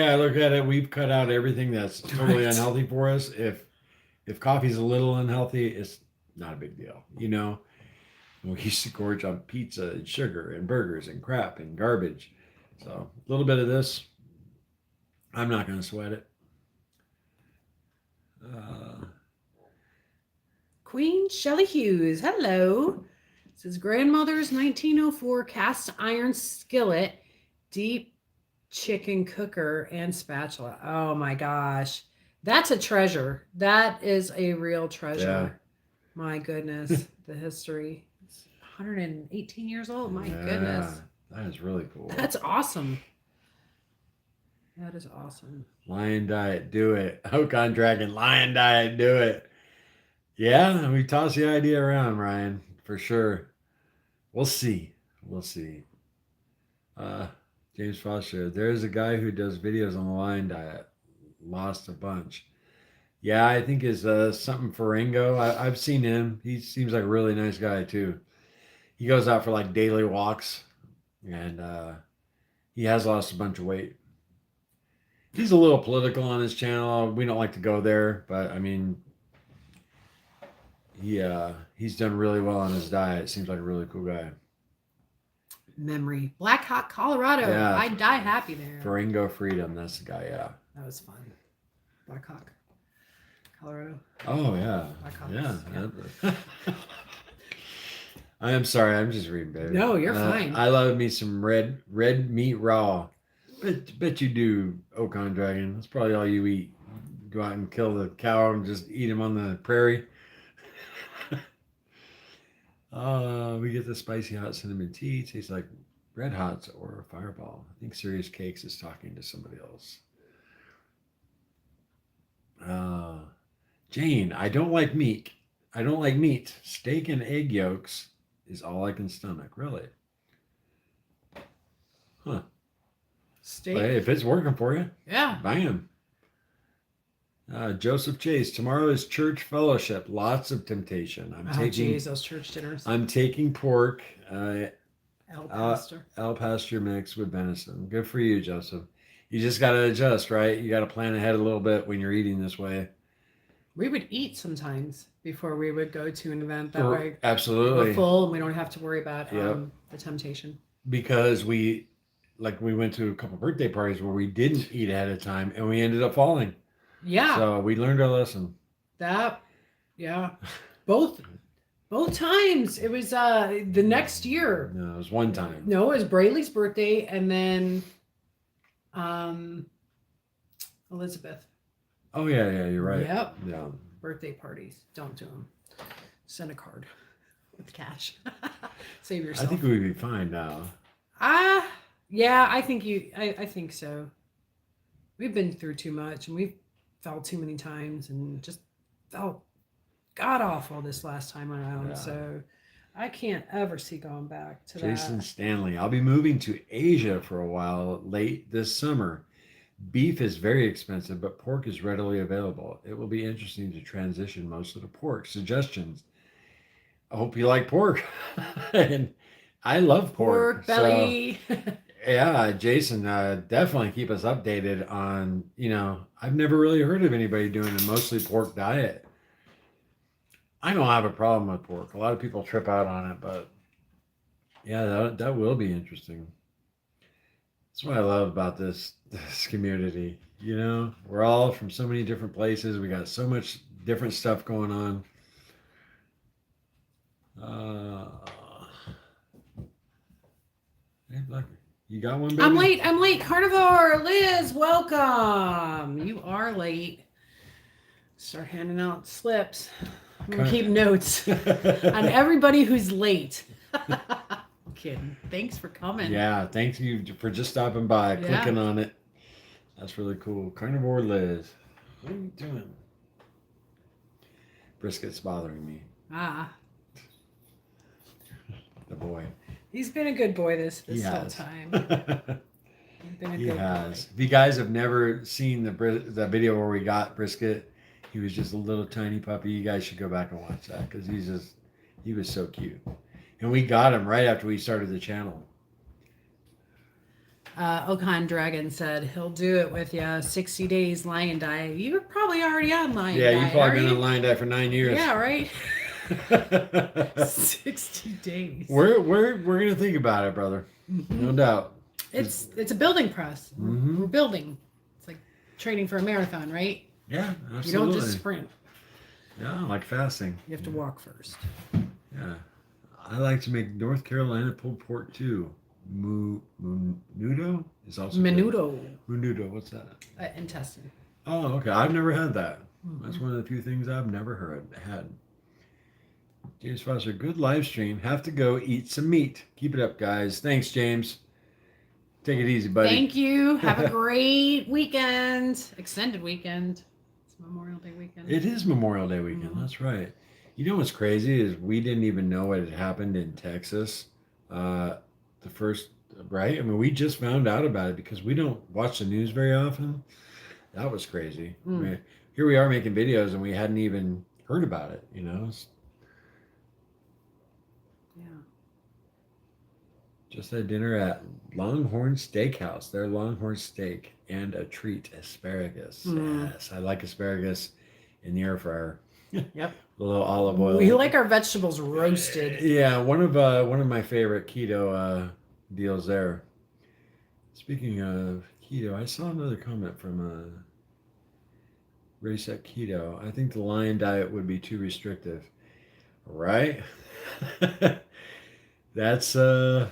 I look at it, we've cut out everything that's totally right. unhealthy for us. If coffee's a little unhealthy, it's not a big deal. We used to gorge on pizza and sugar and burgers and crap and garbage. So a little bit of this, I'm not going to sweat it. Uh, Queen Shelley Hughes, hello. Says grandmother's 1904 cast iron skillet, deep chicken cooker, and spatula. Oh my gosh. That's a treasure. That is a real yeah, treasure. My goodness. The history. It's 118 years old. My yeah, goodness. that is really cool. That's awesome. That is awesome. Lion diet, do it. Hokan Dragon, lion diet, do it. Yeah, we toss the idea around, Ryan, for sure. We'll see. We'll see. Uh, James Foster, there's a guy who does videos on the lion diet. Lost a bunch. Yeah, I think is something Faringo. I've seen him. He seems like a really nice guy too. He goes out for like daily walks, and he has lost a bunch of weight. He's a little political on his channel. We don't like to go there, but I mean, he's done really well on his diet. Seems like a really cool guy. Memory. Black Hawk, Colorado. Yeah, I'd die happy there. Faringo Freedom. That's the guy. Yeah. That was fun. Black Hawk, Colorado. Oh yeah. Black Hawks. Yeah. I am sorry. I'm just reading, baby. No, you're fine. I love me some red meat raw. Bet you do, Okan Dragon. That's probably all you eat. Go out and kill the cow and just eat him on the prairie. We get the spicy hot cinnamon tea. Tastes like Red Hots or a Fireball. I think Serious Cakes is talking to somebody else. Jane, I don't like meat. I don't like meat. Steak and egg yolks is all I can stomach. Really? Huh. Steak. Well, hey, if it's working for you, Yeah. bam. Joseph Chase, tomorrow is church fellowship. Lots of temptation. Geez, those church dinners. I'm taking pork, El Pastor. El Pasture mix with venison. Good for you, Joseph. You just got to adjust, right? You got to plan ahead a little bit when you're eating this way. We would eat sometimes before we would go to an event. That way, Absolutely. we're full and we don't have to worry about Yep. the temptation. Because we went to a couple birthday parties where we didn't eat ahead of time and we ended up falling. Yeah. So we learned our lesson. Yeah. Both times. It was the next year. No, it was one time. No, it was Braylee's birthday and then Elizabeth. Oh yeah, you're right. Yep. Yeah. Birthday parties. Don't do them. Send a card with cash. Save yourself. I think we'd be fine now. Yeah, I think so. We've been through too much and we've fell too many times and just felt god awful this last time around. Yeah. So I can't ever see going back to Jason that. Stanley, I'll be moving to Asia for a while late this summer. Beef is very expensive, but pork is readily available. It will be interesting to transition mostly to pork. Suggestions. I hope you like pork. And I love pork. Belly. So, yeah, Jason, definitely keep us updated on, I've never really heard of anybody doing a mostly pork diet. I don't have a problem with pork. A lot of people trip out on it, but yeah, that will be interesting. That's what I love about this community. We're all from so many different places. We got so much different stuff going on. Hey, look, you got one, baby? I'm late. Carnivore, Liz, welcome. You are late. Start handing out slips. I'm gonna keep notes on everybody who's late. kidding. Thanks for coming. Yeah, thank you for just stopping by, clicking on it. That's really cool. Carnivore Liz, what are you doing? Brisket's bothering me. Ah. The boy. He's been a good boy this whole time. He's been a He good has. boy. If you guys have never seen the video where we got Brisket, he was just a little tiny puppy. You guys should go back and watch that because he was so cute. And we got him right after we started the channel. Okan Dragon said he'll do it with you. 60 days lion diet. You're probably already on lion diet. Yeah, you've probably been on lion diet for 9 years. Yeah, right. 60 days. We're gonna think about it, brother. Mm-hmm. No doubt. It's a building process. We're building. It's like training for a marathon, right? Yeah, absolutely. You don't just sprint. Yeah, like fasting. You have to walk first. Yeah. I like to make North Carolina pulled pork too. Menudo is also Menudo. Good. Menudo, what's that? Intestine. Oh, okay. I've never had that. That's one of the few things I've never had. James Foster, good live stream. Have to go eat some meat. Keep it up, guys. Thanks, James. Take it easy, buddy. Thank you. Have a great weekend. Extended weekend. It's Memorial Day weekend. It is Memorial Day weekend. That's right. You know what's crazy is we didn't even know what had happened in Texas. The first, right? I mean, we just found out about it because we don't watch the news very often. That was crazy. I mean, here we are making videos and we hadn't even heard about it, you know? Yeah. Just had dinner at Longhorn Steakhouse. Their Longhorn steak and a treat, asparagus. Yes, I like asparagus in the air fryer. Yep. A little olive oil. We like our vegetables roasted. Yeah, one of my favorite keto deals there. Speaking of keto, I saw another comment from Race at Keto. I think the lion diet would be too restrictive. Right? That's I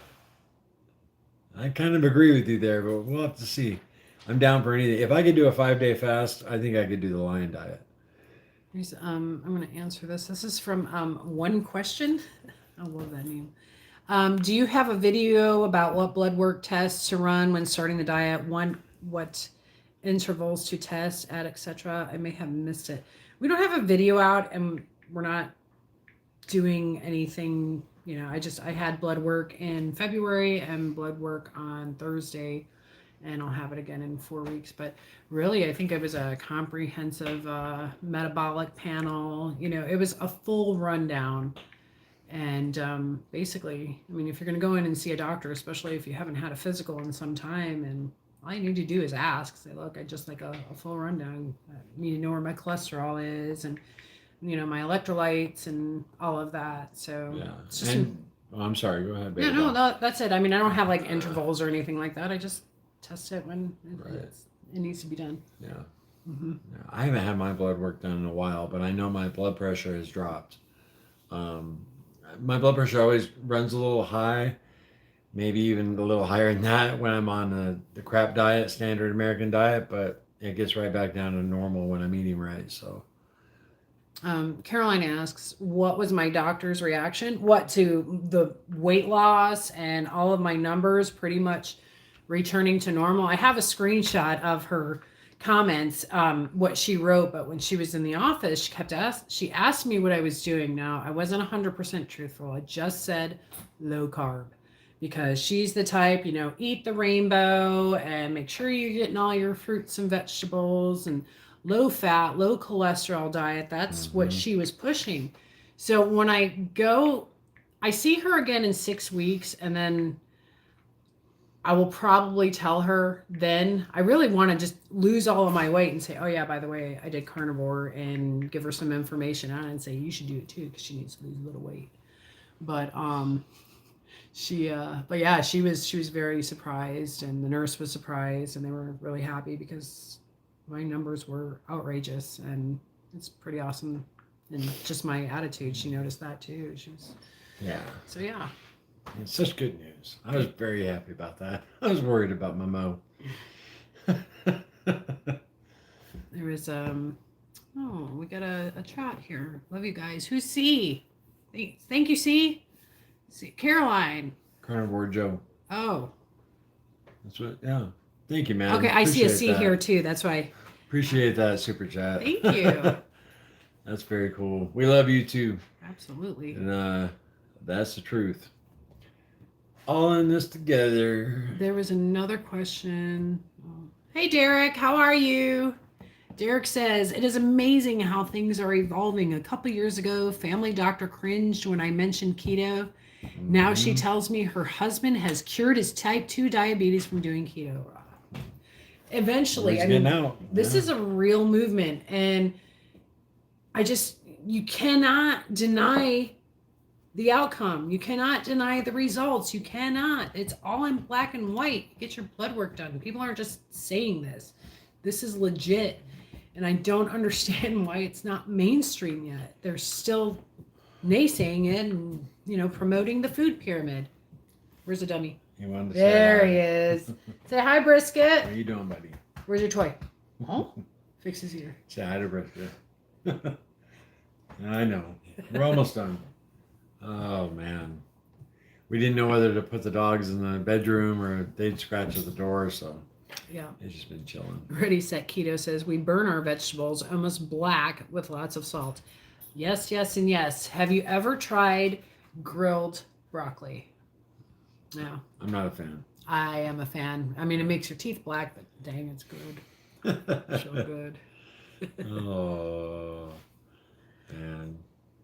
kind of agree with you there, but we'll have to see. I'm down for anything. If I could do a 5-day fast, I think I could do the lion diet. I'm going to answer this. This is from One Question. I love that name. Do you have a video about what blood work tests to run when starting the diet? What intervals to test at, etc.? I may have missed it. We don't have a video out, and we're not doing anything. You know, I had blood work in February and blood work on Thursday, and I'll have it again in 4 weeks. But really, I think it was a comprehensive metabolic panel. You know, it was a full rundown. And basically, I mean, if you're going to go in and see a doctor, especially if you haven't had a physical in some time, and all you need to do is ask, say, look, I just like a full rundown. I need to know where my cholesterol is and, you know, my electrolytes and all of that. So, yeah. it's just I'm sorry, go ahead, baby. Yeah, no, that's it. I mean, I don't have like intervals or anything like that. I just test it when it needs to be done. Yeah. Yeah. I haven't had my blood work done in a while, but I know my blood pressure has dropped. My blood pressure always runs a little high, maybe even a little higher than that when I'm on the crap diet, standard American diet, but it gets right back down to normal when I'm eating right. So, Caroline asks, what was my doctor's reaction? What, to the weight loss and all of my numbers pretty much returning to normal? I have a screenshot of her comments, what she wrote, but when she was in the office, she asked me what I was doing. Now, I wasn't 100% truthful. I just said low carb because she's the type, you know, eat the rainbow and make sure you're getting all your fruits and vegetables and low fat, low cholesterol diet. That's what she was pushing. So when I see her again in 6 weeks, and then I will probably tell her then. I really want to just lose all of my weight and say, oh yeah, by the way, I did carnivore, and give her some information on it and say, you should do it too, because she needs to lose a little weight. But she was very surprised, and the nurse was surprised, and they were really happy because my numbers were outrageous, and it's pretty awesome. And just my attitude, she noticed that too. So yeah. It's such good news. I was very happy about that. I was worried about my Mo. There was we got a chat here. Love you guys. Who's C? Thank you, C. Caroline. Carnivore Joe. Oh. That's what. Yeah. Thank you, man. Okay, I see a Appreciate C that. here too. That's why. Appreciate that super chat. Thank you. That's very cool. We love you too. Absolutely. And that's the truth. All in this together. There was another question. Hey, Derek, how are you? Derek says, it is amazing how things are evolving. A couple years ago, family doctor cringed when I mentioned keto. Now she tells me her husband has cured his type 2 diabetes from doing keto. Eventually, I mean, this is a real movement. And you cannot deny the outcome. You cannot deny the results. You cannot. It's all in black and white. Get your blood work done. People aren't just saying this. This is legit. And I don't understand why it's not mainstream yet. They're still naysaying it and, promoting the food pyramid. Where's the dummy? He wanted to there say he is. Say hi, Brisket. How you doing, buddy? Where's your toy? Oh, fix his ear. Say hi to Brisket. I know. We're almost done. Oh, man. We didn't know whether to put the dogs in the bedroom or they'd scratch at the door, so yeah, it's just been chilling. Ready, Set Keto says, we burn our vegetables almost black with lots of salt. Yes, yes, and yes. Have you ever tried grilled broccoli? No. I'm not a fan. I am a fan. I mean, it makes your teeth black, but dang, it's good. So good. Oh, man.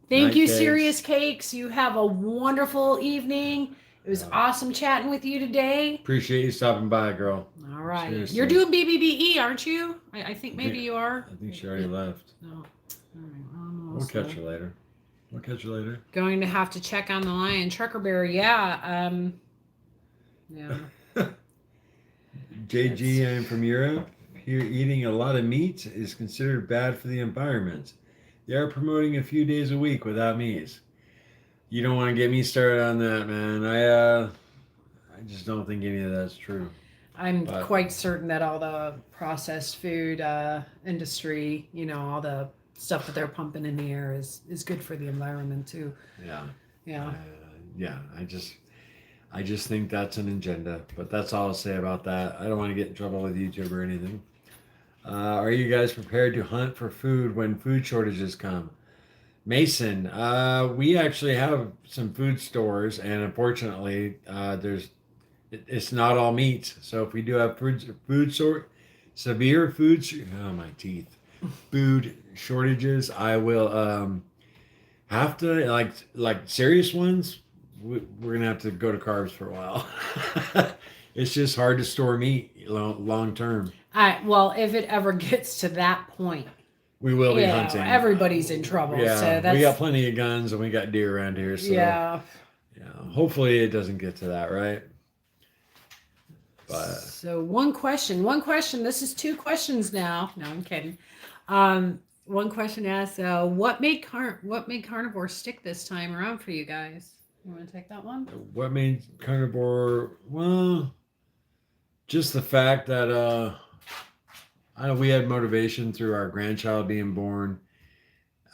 Thank you, Serious Cakes. You have a wonderful evening. It was awesome chatting with you today. Appreciate you stopping by, girl. All right. Seriously. You're doing BBBE, aren't you? I think maybe you are. I think she already left. No. All right. We'll catch her later. We'll catch her later. Going to have to check on the lion. Truckerberry, yeah. Yeah. JG, I'm from Europe. Here, eating a lot of meat is considered bad for the environment. They are promoting a few days a week without meat. You don't want to get me started on that, man. I just don't think any of that's true. I'm quite certain that all the processed food industry, all the stuff that they're pumping in the air is good for the environment too. Yeah. Yeah. Yeah. I just think that's an agenda, but that's all I'll say about that. I don't want to get in trouble with YouTube or anything. Are you guys prepared to hunt for food when food shortages come? Mason, we actually have some food stores, and unfortunately, it's not all meat. So if we do have severe food shortages, I will have to like serious ones. We're gonna have to go to carbs for a while. It's just hard to store meat long term. Well, if it ever gets to that point, we will be hunting. Everybody's in trouble. Yeah, so we got plenty of guns and we got deer around here. So yeah. Hopefully it doesn't get to that, right? But so one question. This is 2 questions now. No, I'm kidding. One question asks, what made carnivore stick this time around for you guys? You want to take that one? What made carnivore? Well, just the fact that we had motivation through our grandchild being born,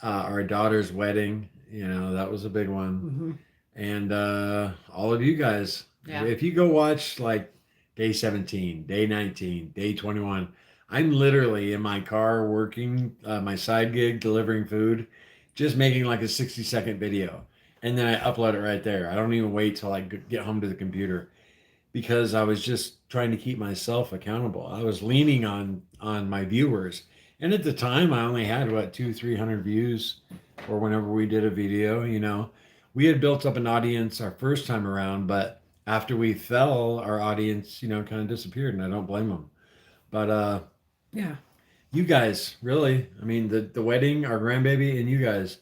our daughter's wedding. That was a big one, and all of you guys. Yeah. If you go watch like day 17, day 19, day 21, I'm literally in my car working my side gig, delivering food, just making like a 60-second video. And then I upload it right there. I don't even wait till I get home to the computer because I was just trying to keep myself accountable. I was leaning on my viewers. And at the time, I only had, 200-300 views or whenever we did a video, We had built up an audience our first time around, but after we fell, our audience, kind of disappeared, and I don't blame them. But yeah, you guys, really, I mean, the wedding, our grandbaby, and you guys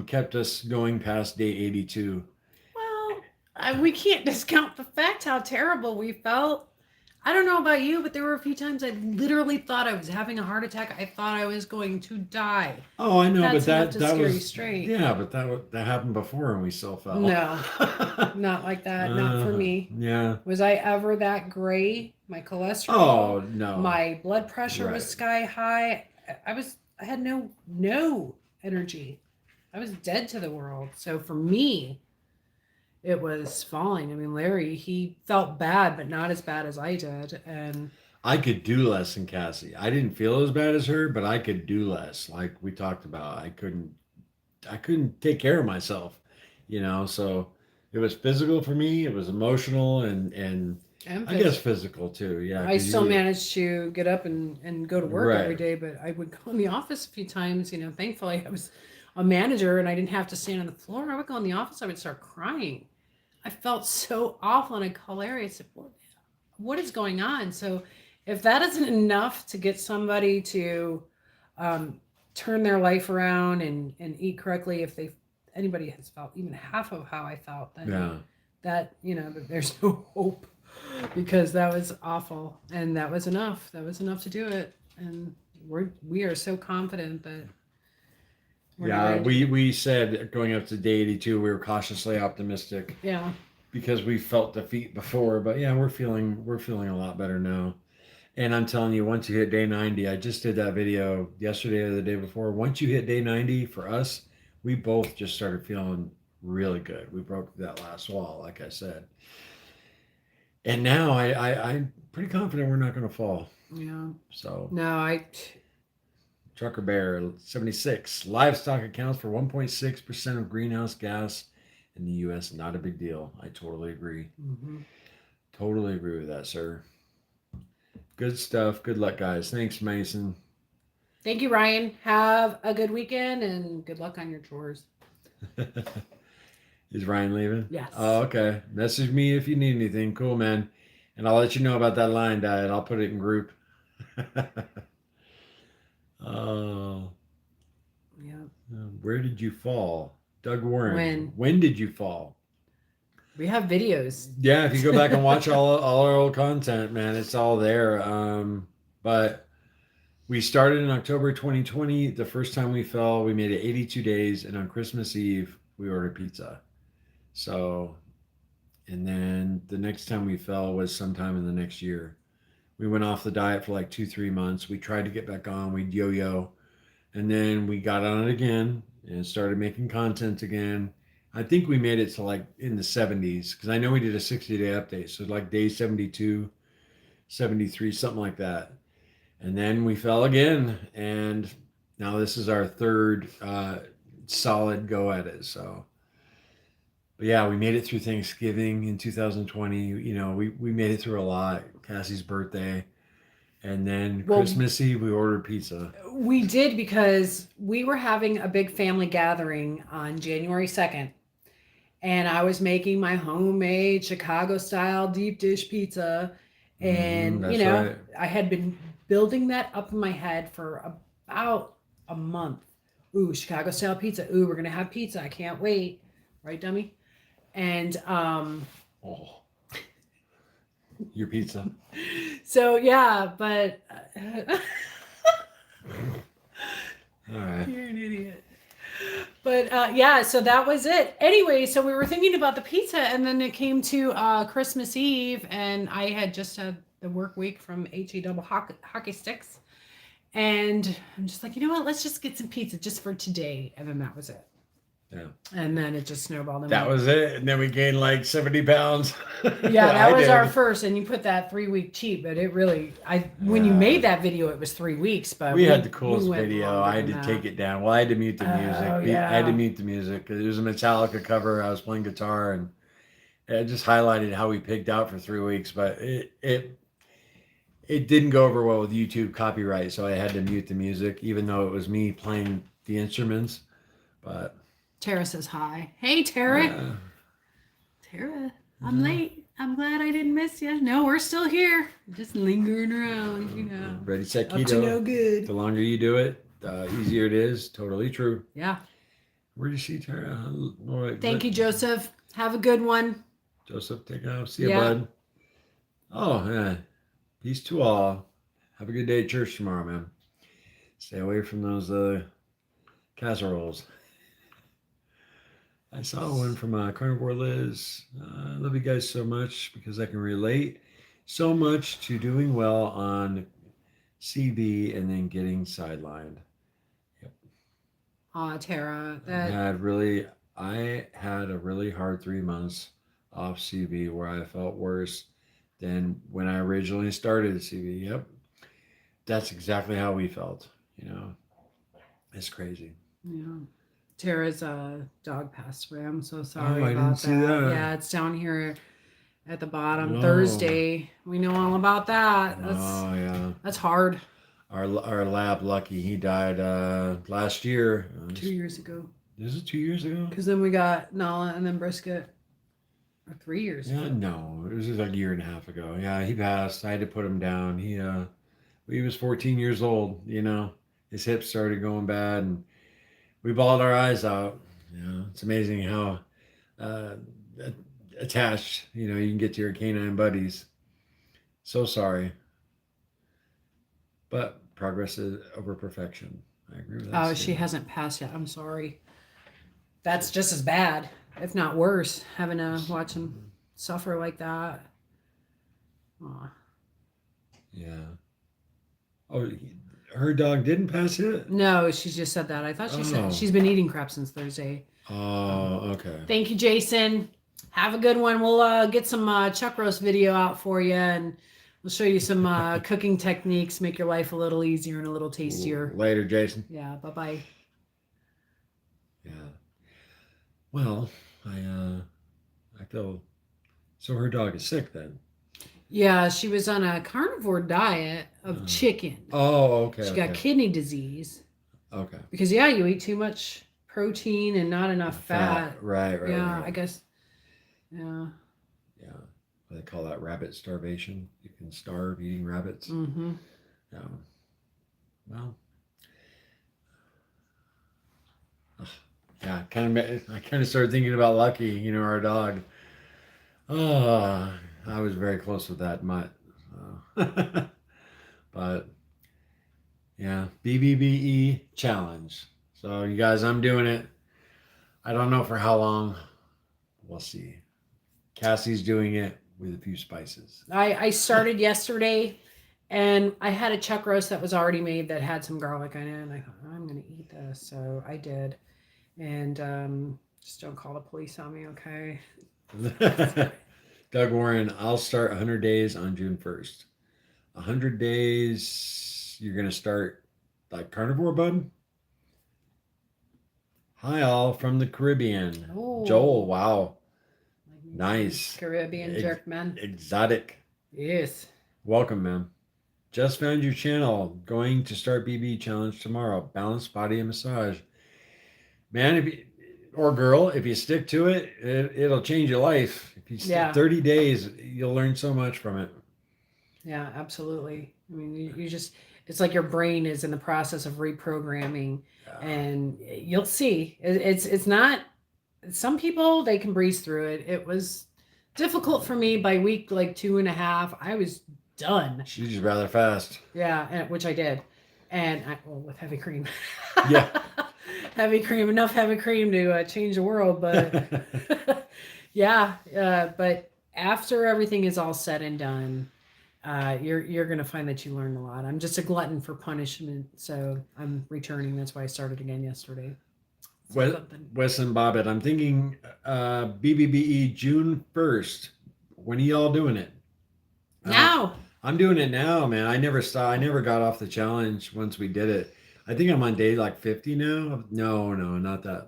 kept us going past day 82. Well, we can't discount the fact how terrible we felt. I don't know about you, but there were a few times I literally thought I was having a heart attack. I thought I was going to die. Oh, I know, but that was straight. Yeah, but that happened before, and we still fell. No, not like that. Not for me. Yeah. Was I ever that gray? My cholesterol. Oh no. My blood pressure was sky high. I had no energy. I was dead to the world. So for me, it was falling. I mean, Larry, he felt bad, but not as bad as I did. And I could do less than Cassie. I didn't feel as bad as her, but I could do less. Like we talked about, I couldn't take care of myself, so it was physical for me, it was emotional and and I guess physical too. Yeah, I because still you managed to get up and go to work every right. day, but I would go in the office a few times. Thankfully I was a manager and I didn't have to stand on the floor. I would go in the office, I would start crying. I felt so awful, and I called Larry. I said, what is going on? So if that isn't enough to get somebody to um, turn their life around and eat correctly, if they anybody has felt even half of how I felt, then Yeah. that there's no hope, because that was awful, and that was enough. That was enough to do it, and we are so confident that we're not Yeah, ready. we said going up to day 82 we were cautiously optimistic Yeah, because we felt defeat before, but yeah, we're feeling a lot better now. And I'm telling you, once you hit day 90, I just did that video yesterday or the day before. Once you hit day 90, for us, we both just started feeling really good. We broke that last wall, like I said. And now I'm pretty confident we're not going to fall. yeah. So, No, Trucker Bear 76. Livestock accounts for 1.6% of greenhouse gas in the U.S. Not a big deal. I totally agree. mhm. Totally agree with that, sir. Good stuff. Good luck, guys. Thanks, Mason. Thank you, Ryan. Have a good weekend and good luck on your chores. Is Ryan leaving? Oh, Yes. okay. Message me if you need anything. Cool, man. And I'll let you know about that lion diet. I'll put it in group. Oh, Yeah. where did you fall? Doug Warren. When When did you fall? we have videos. Yeah, if you go back and watch all our old content, man, it's all there. But we started in October 2020. The first time we fell, we made it 82 days, and on Christmas Eve, we ordered pizza. So, and then the next time we fell was sometime in the next year. We went off the diet for like 2, 3 months. We tried to get back on. We'd yo-yo, and then we got on it again and started making content again. I think we made it to like in the 70s because I know we did a 60-day update. So like day 72, 73, something like that. And then we fell again. And now this is our third solid go at it. So, but yeah, we made it through Thanksgiving in 2020. We made it through a lot. Cassie's birthday. And then Well, Christmas Eve, we ordered pizza. we did because we were having a big family gathering on January 2nd, and I was making my homemade Chicago style deep dish pizza. And, That's right. I had been building that up in my head for about a month. Ooh, Chicago style pizza. Ooh, we're going to have pizza. I can't wait. Right, dummy? And Oh, your pizza. so, yeah, but All right. you're an idiot. But yeah, so that was it. Anyway, so we were thinking about the pizza, and then it came to Christmas Eve, and I had just had the work week from HE double hockey sticks, and I'm just like, you know what? Let's just get some pizza just for today, and then that was it. Yeah. And then it just snowballed. That was it. And then we gained like 70 pounds. Yeah, that I was our did. first, and you put that 3 week cheat, but it really, when you made that video, it was 3 weeks, but We had the coolest went video. longer I had than to that. take it down. Well, I had to mute the music. Oh, I had to yeah. mute the music because it was a Metallica cover. I was playing guitar, and it just highlighted how we pigged out for 3 weeks. But it didn't go over well with YouTube copyright, so I had to mute the music, even though it was me playing the instruments. But Tara says hi. Hey, Tara. uh, Tara, I'm late. I'm glad I didn't miss you. No, we're still here. Just lingering around, ready, set, Up to no keto. good. The longer you do it, the easier it is. Totally true. Yeah. Where do you see Tara? All right, Thank you, Joseph. Have a good one. Joseph, take off. See you, Yeah. bud. Oh, yeah. Peace to all. Have a good day at church tomorrow, man. Stay away from those casseroles. I saw one from Carnivore Liz. I love you guys so much because I can relate so much to doing well on CB and then getting sidelined. Aw, Tara. I had really I had a really hard 3 months off CV where I felt worse than when I originally started CV. Yep. That's exactly how we felt. You know, it's crazy. Yeah. Tara's dog passed away. I'm so Oh, sorry I didn't about see that. that. Yeah, it's down here at the bottom. Oh, Thursday. We know all about that. oh yeah. That's hard. Our lab, Lucky, he died last year. 2 years ago. Is it 2 years ago? Because then we got Nala and then Brisket. Or 3 years Yeah, ago. no, it was just like a year and a half ago. Yeah, he passed. I had to put him down. He was 14 years old. You know, his hips started going bad, and we bawled our eyes out. You know, it's amazing how uh, attached you can get to your canine buddies. So sorry, but progress is over perfection. I agree with that Oh, she statement. hasn't passed yet. I'm sorry. That's just as bad, if not worse, having to watch him suffer like that. Aw. Yeah. Oh, her dog didn't pass it. No, she just said that. I thought she said Oh. she's been eating crap since Thursday. Oh, okay. Thank you, Jason. Have a good one. We'll get some chuck roast video out for you, and we'll show you some cooking techniques, make your life a little easier and a little tastier. Later, Jason. Yeah, bye-bye. Yeah. Well, I feel so. Her dog is sick then. Yeah, she was on a carnivore diet of chicken. Oh, okay. She got kidney disease. Okay. Because, yeah, you eat too much protein and not enough fat. Right. Yeah, Right. I guess. Yeah. Yeah. They call that rabbit starvation. You can starve eating rabbits. Mm-hmm. Yeah. Well. Yeah. I kind of started thinking about Lucky. Our dog. Oh, I was very close with that mutt. But yeah, BBBE challenge. So you guys, I'm doing it. I don't know for how long. We'll see. Cassie's doing it with a few spices. I started yesterday, and I had a chuck roast that was already made that had some garlic in it, and I thought, I'm going to eat this. So I did. And just don't call the police on me, okay? Doug Warren, I'll start 100 days on June 1st. 100 days, you're going to start like carnivore, bud? Hi, all from the Caribbean. Oh. Joel, wow. Nice. Caribbean jerk, man. Exotic. Yes. Welcome, man. Just found your channel. Going to start BB challenge tomorrow. Balanced body and massage. Man, or girl, if you stick to it, it'll change your life. If you stick 30 days, you'll learn so much from it. Yeah, absolutely. I mean, you just, it's like your brain is in the process of reprogramming, and you'll see. It's not, some people, they can breeze through it. It was difficult for me by week like 2.5. I was done. She's just rather fast. Yeah, which I did. And with heavy cream. Yeah. Heavy cream, enough heavy cream to change the world. But yeah, but after everything is all said and done, you're going to find that you learn a lot. I'm just a glutton for punishment, so I'm returning. That's why I started again yesterday. Wes and Bobbitt, I'm thinking BBBE June 1st. When are y'all doing it? Now. I'm doing it now, man. I never got off the challenge once we did it. I think I'm on day like 50 now. No, not that.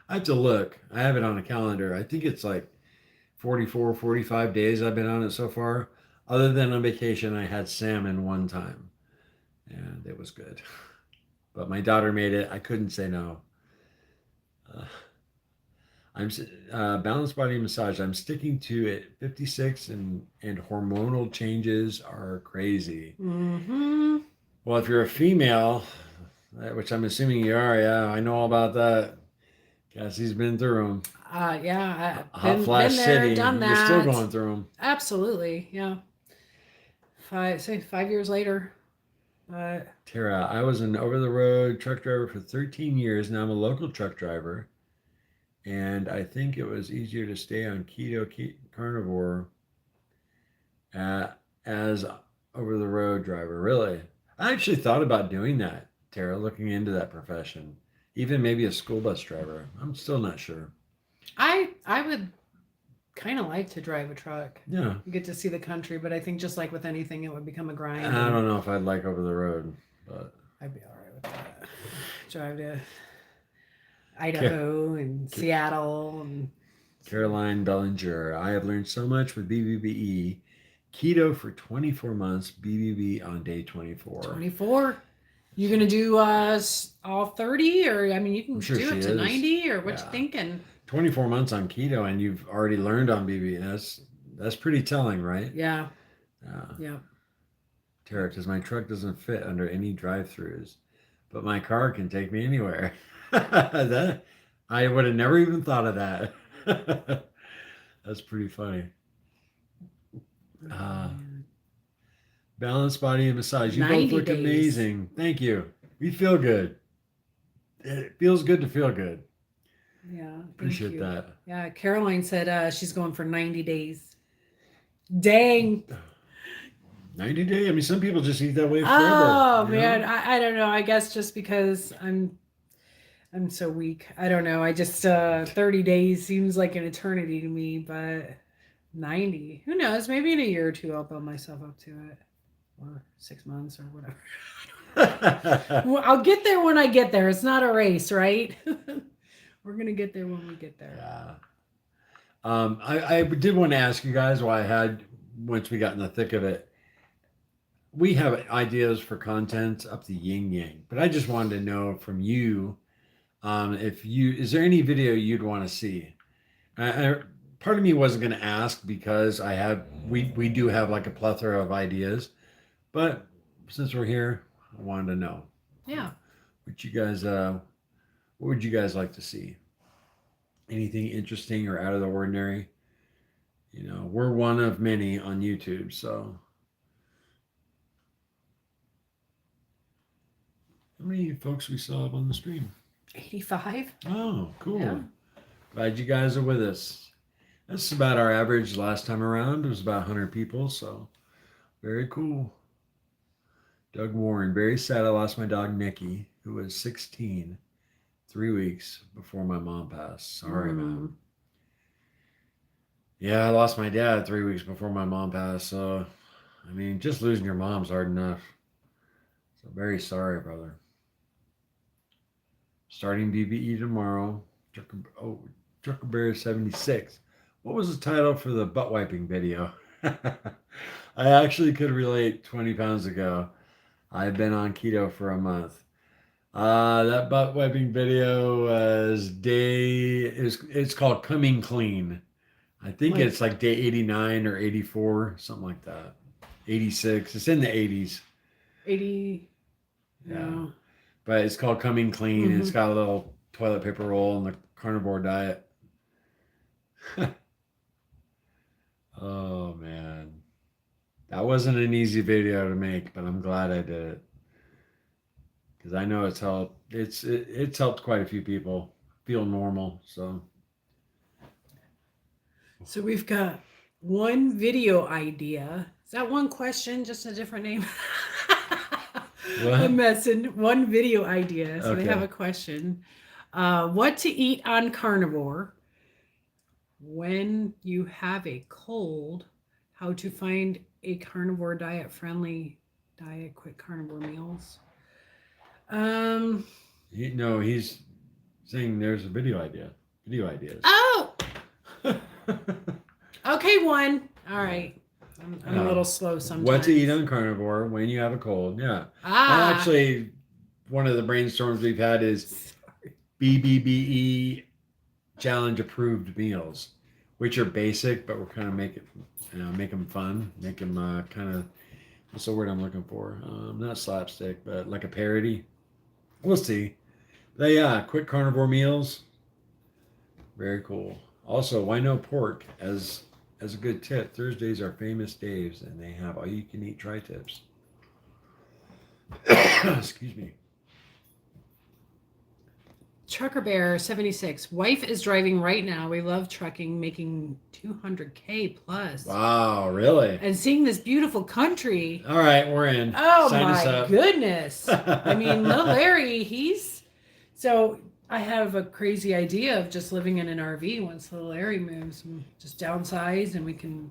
I have to look. I have it on a calendar. I think it's like 44, 45 days I've been on it so far. Other than on vacation, I had salmon one time, and it was good. But my daughter made it. I couldn't say no. I'm balanced body massage. I'm sticking to it. 56 and hormonal changes are crazy. Mm-hmm. Well, if you're a female, which I'm assuming you are, yeah, I know all about that. Cassie's been through them. Yeah, Hot Flash City. done that. You're still going through them. Absolutely, yeah. 5 years later. Tara, I was an over-the-road truck driver for 13 years. Now I'm a local truck driver. And I think it was easier to stay on keto carnivore as over-the-road driver. Really? I actually thought about doing that, Tara, looking into that profession. Even maybe a school bus driver. I'm still not sure. I would kind of like to drive a truck. Yeah. You get to see the country, but I think just like with anything, it would become a grind. I don't know if I'd like over the road, but I'd be all right with that. Drive to Idaho and Seattle and Caroline Bellinger. I have learned so much with BBBE. Keto for 24 months, BBB on day 24. 24. You gonna do all 30, or I mean, you can I'm sure do she it to is. 90, or what Yeah. you thinking? 24 months on keto, and you've already learned on BB. That's pretty telling, right? Yeah. Yeah. Yeah. Tara, because my truck doesn't fit under any drive-throughs, but my car can take me anywhere. That I would have never even thought of that. That's pretty funny. Balanced body and massage. You both 90 look days. amazing. Thank you. We feel good. It feels good to feel good. Yeah. Appreciate that. Yeah. Caroline said she's going for 90 days. Dang. 90 days. I mean, some people just eat that way forever. Oh you man, know? I don't know. I guess just because I'm so weak. I don't know. I just 30 days seems like an eternity to me, but 90. Who knows? Maybe in a year or two I'll build myself up to it. Or 6 months or whatever. Well, I'll get there when I get there. It's not a race, right? We're gonna get there when we get there. Yeah. I did want to ask you guys why I had, once we got in the thick of it, we have ideas for content up the yin yang, but I just wanted to know from you, is there any video you'd want to see? Part of me wasn't going to ask because we do have like a plethora of ideas, but since we're here, I wanted to know. Yeah. What would you guys like to see? Anything interesting or out of the ordinary? You know, we're one of many on YouTube, so. How many folks we saw up on the stream? 85. Oh, cool. Yeah. Glad you guys are with us. That's about our average last time around. It was about 100 people, so very cool. Doug Warren, very sad I lost my dog Nikki, who was 16, 3 weeks before my mom passed. Sorry, man. Yeah, I lost my dad 3 weeks before my mom passed, so I mean, just losing your mom's hard enough. So very sorry, brother. Starting BBE tomorrow. Trucker 76. What was the title for the butt wiping video? I actually could relate 20 pounds ago. I've been on keto for a month. That butt wiping video was it's called Coming Clean. I think it's like day 89 or 84, something like that. 86. It's in the 80s. 80. Yeah. But it's called Coming Clean. Mm-hmm. It's got a little toilet paper roll on the carnivore diet. Oh man. That wasn't an easy video to make, but I'm glad I did it. Because I know it's helped. It's helped quite a few people feel normal. So we've got one video idea. Is that one question? Just a different name? I'm messing. One video idea. So we have a question. What to eat on carnivore when you have a cold? How to find a carnivore diet-friendly diet, quick carnivore meals. He's saying there's a video idea. Video ideas. Oh! Okay, one. All right. I'm a little slow sometimes. What to eat on carnivore when you have a cold. Yeah. Well, actually, one of the brainstorms we've had is BBBE challenge approved meals, which are basic, but we're kind of make them fun, make them kind of, what's the word I'm looking for? Not slapstick, but like a parody. We'll see. But yeah, quick carnivore meals. Very cool. Also, why no pork? As a good tip, Thursdays are famous days, and they have all-you-can-eat tri-tips. Excuse me. Trucker Bear 76. Wife is driving right now. We love trucking, making 200K plus. Wow, really? And seeing this beautiful country. All right, we're in. Oh, sign my goodness. I mean, little Larry, he's So I have a crazy idea of just living in an RV once little Larry moves, and just downsize, and we can.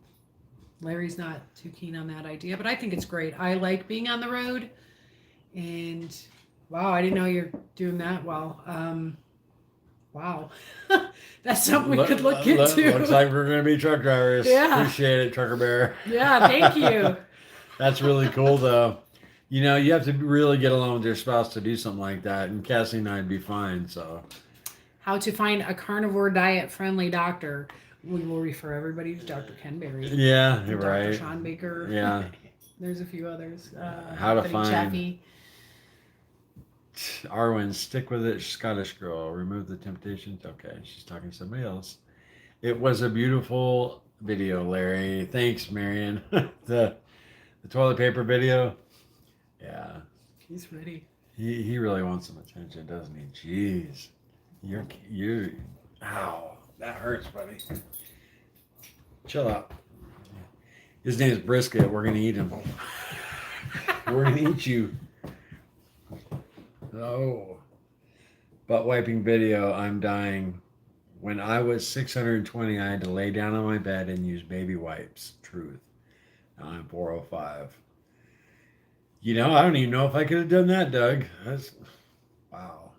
Larry's not too keen on that idea, but I think it's great. I like being on the road, and wow, I didn't know you're doing that well. Wow, that's something we could look into. Looks like we're going to be truck drivers. Yeah. Appreciate it, Trucker Bear. Yeah, thank you. That's really cool, though. You know, you have to really get along with your spouse to do something like that, and Cassie and I'd be fine. So, How to find a carnivore diet friendly doctor? We will refer everybody to Dr. Ken Berry. yeah, you're Dr. right. Sean Baker. Yeah. There's a few others. How to Betty find- Chaffee. Arwen, stick with it, Scottish girl. Remove the temptations. Okay, she's talking to somebody else. It was a beautiful video, Larry. Thanks, Marion. the toilet paper video. Yeah, He's ready. he really wants some attention, doesn't he? Jeez, you. Ow, that hurts, buddy. Chill out. His name is Brisket. We're gonna eat him. We're gonna eat you. Oh. Butt wiping video. I'm dying. When I was 620, I had to lay down on my bed and use baby wipes. Truth. Now I'm 405. You know, I don't even know if I could have done that, Doug. That's wow.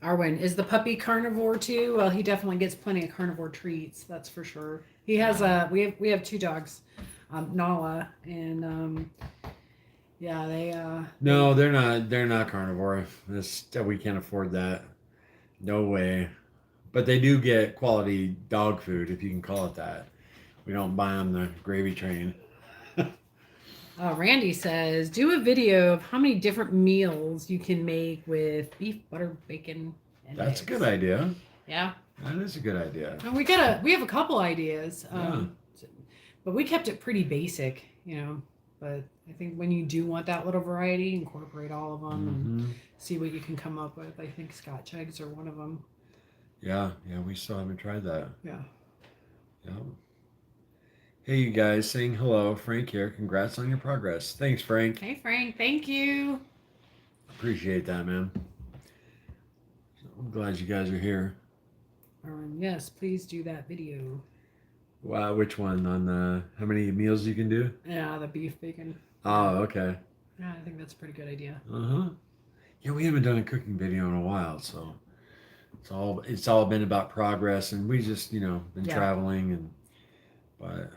Arwen, is the puppy carnivore too? Well, he definitely gets plenty of carnivore treats. That's for sure. He has we have two dogs, Nala and yeah, they No, they're not carnivore. We can't afford that. No way. But they do get quality dog food, if you can call it that. We don't buy them the gravy train. Randy says, do a video of how many different meals you can make with beef, butter, bacon, and That's eggs. a good idea. Yeah. That is a good idea. And we have a couple ideas. But we kept it pretty basic, you know. But I think when you do want that little variety, incorporate all of them and see what you can come up with. I think Scotch eggs are one of them. Yeah, we still haven't tried that. Yeah. Yeah. Hey, you guys, saying hello. Frank here. Congrats on your progress. Thanks, Frank. Hey, Frank. Thank you. Appreciate that, man. I'm glad you guys are here. Yes, please do that video. Wow, which one? On how many meals you can do? Yeah, the beef bacon. Oh, okay. Yeah, I think that's a pretty good idea. Yeah, we haven't done a cooking video in a while, so it's all been about progress, and we just been traveling but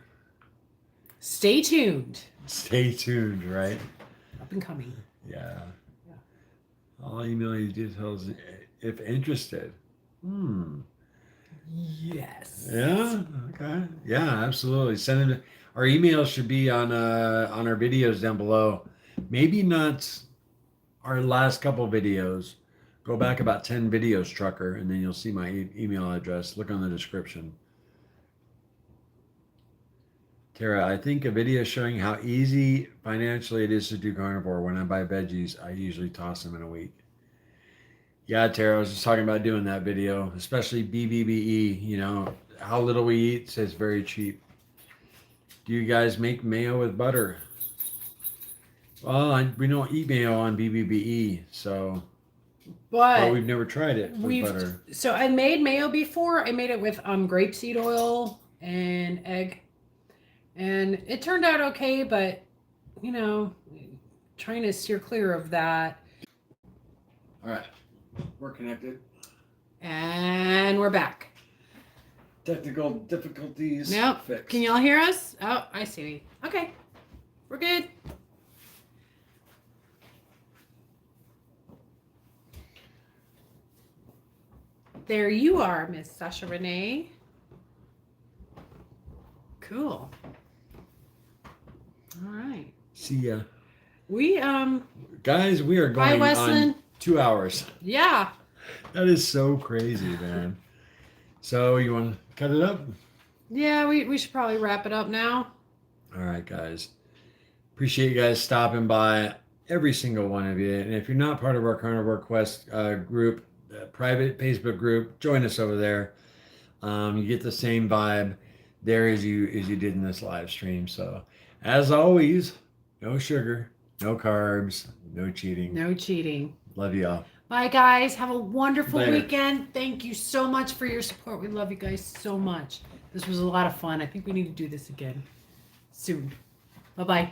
Stay tuned. stay tuned, right? Up and coming. Yeah. I'll email you details if interested. Yes. Yeah. Okay. Yeah, absolutely. Send them. Our email should be on our videos down below. Maybe not our last couple videos. Go back about 10 videos, Trucker, and then you'll see my email address. Look on the description. Tara, I think a video showing how easy financially it is to do carnivore. When I buy veggies, I usually toss them in a week. Yeah, Tara, I was just talking about doing that video, especially BBBE. You know, how little we eat says very cheap. Do you guys make mayo with butter? Well, we don't eat mayo on BBBE, so... But we've never tried it with butter. So I made mayo before. I made it with grapeseed oil and egg. And it turned out okay, but, trying to steer clear of that. All right. We're connected. And we're back. Technical difficulties. Nope. Fixed. Can y'all hear us? Oh, I see. Okay. We're good. There you are, Miss Sasha Renee. Cool. All right. See ya. We Guys, we are going on 2 hours. Yeah. That is so crazy, man. So you want to cut it up? Yeah, we should probably wrap it up now. All right, guys. Appreciate you guys stopping by, every single one of you. And if you're not part of our Carnivore Quest group, private Facebook group, join us over there. You get the same vibe there as you did in this live stream. So as always, no sugar, no carbs, no cheating. No cheating. Love you all. Bye, guys. Have a wonderful Later. weekend. Thank you so much for your support. We love you guys so much. This was a lot of fun. I think we need to do this again soon. Bye-bye.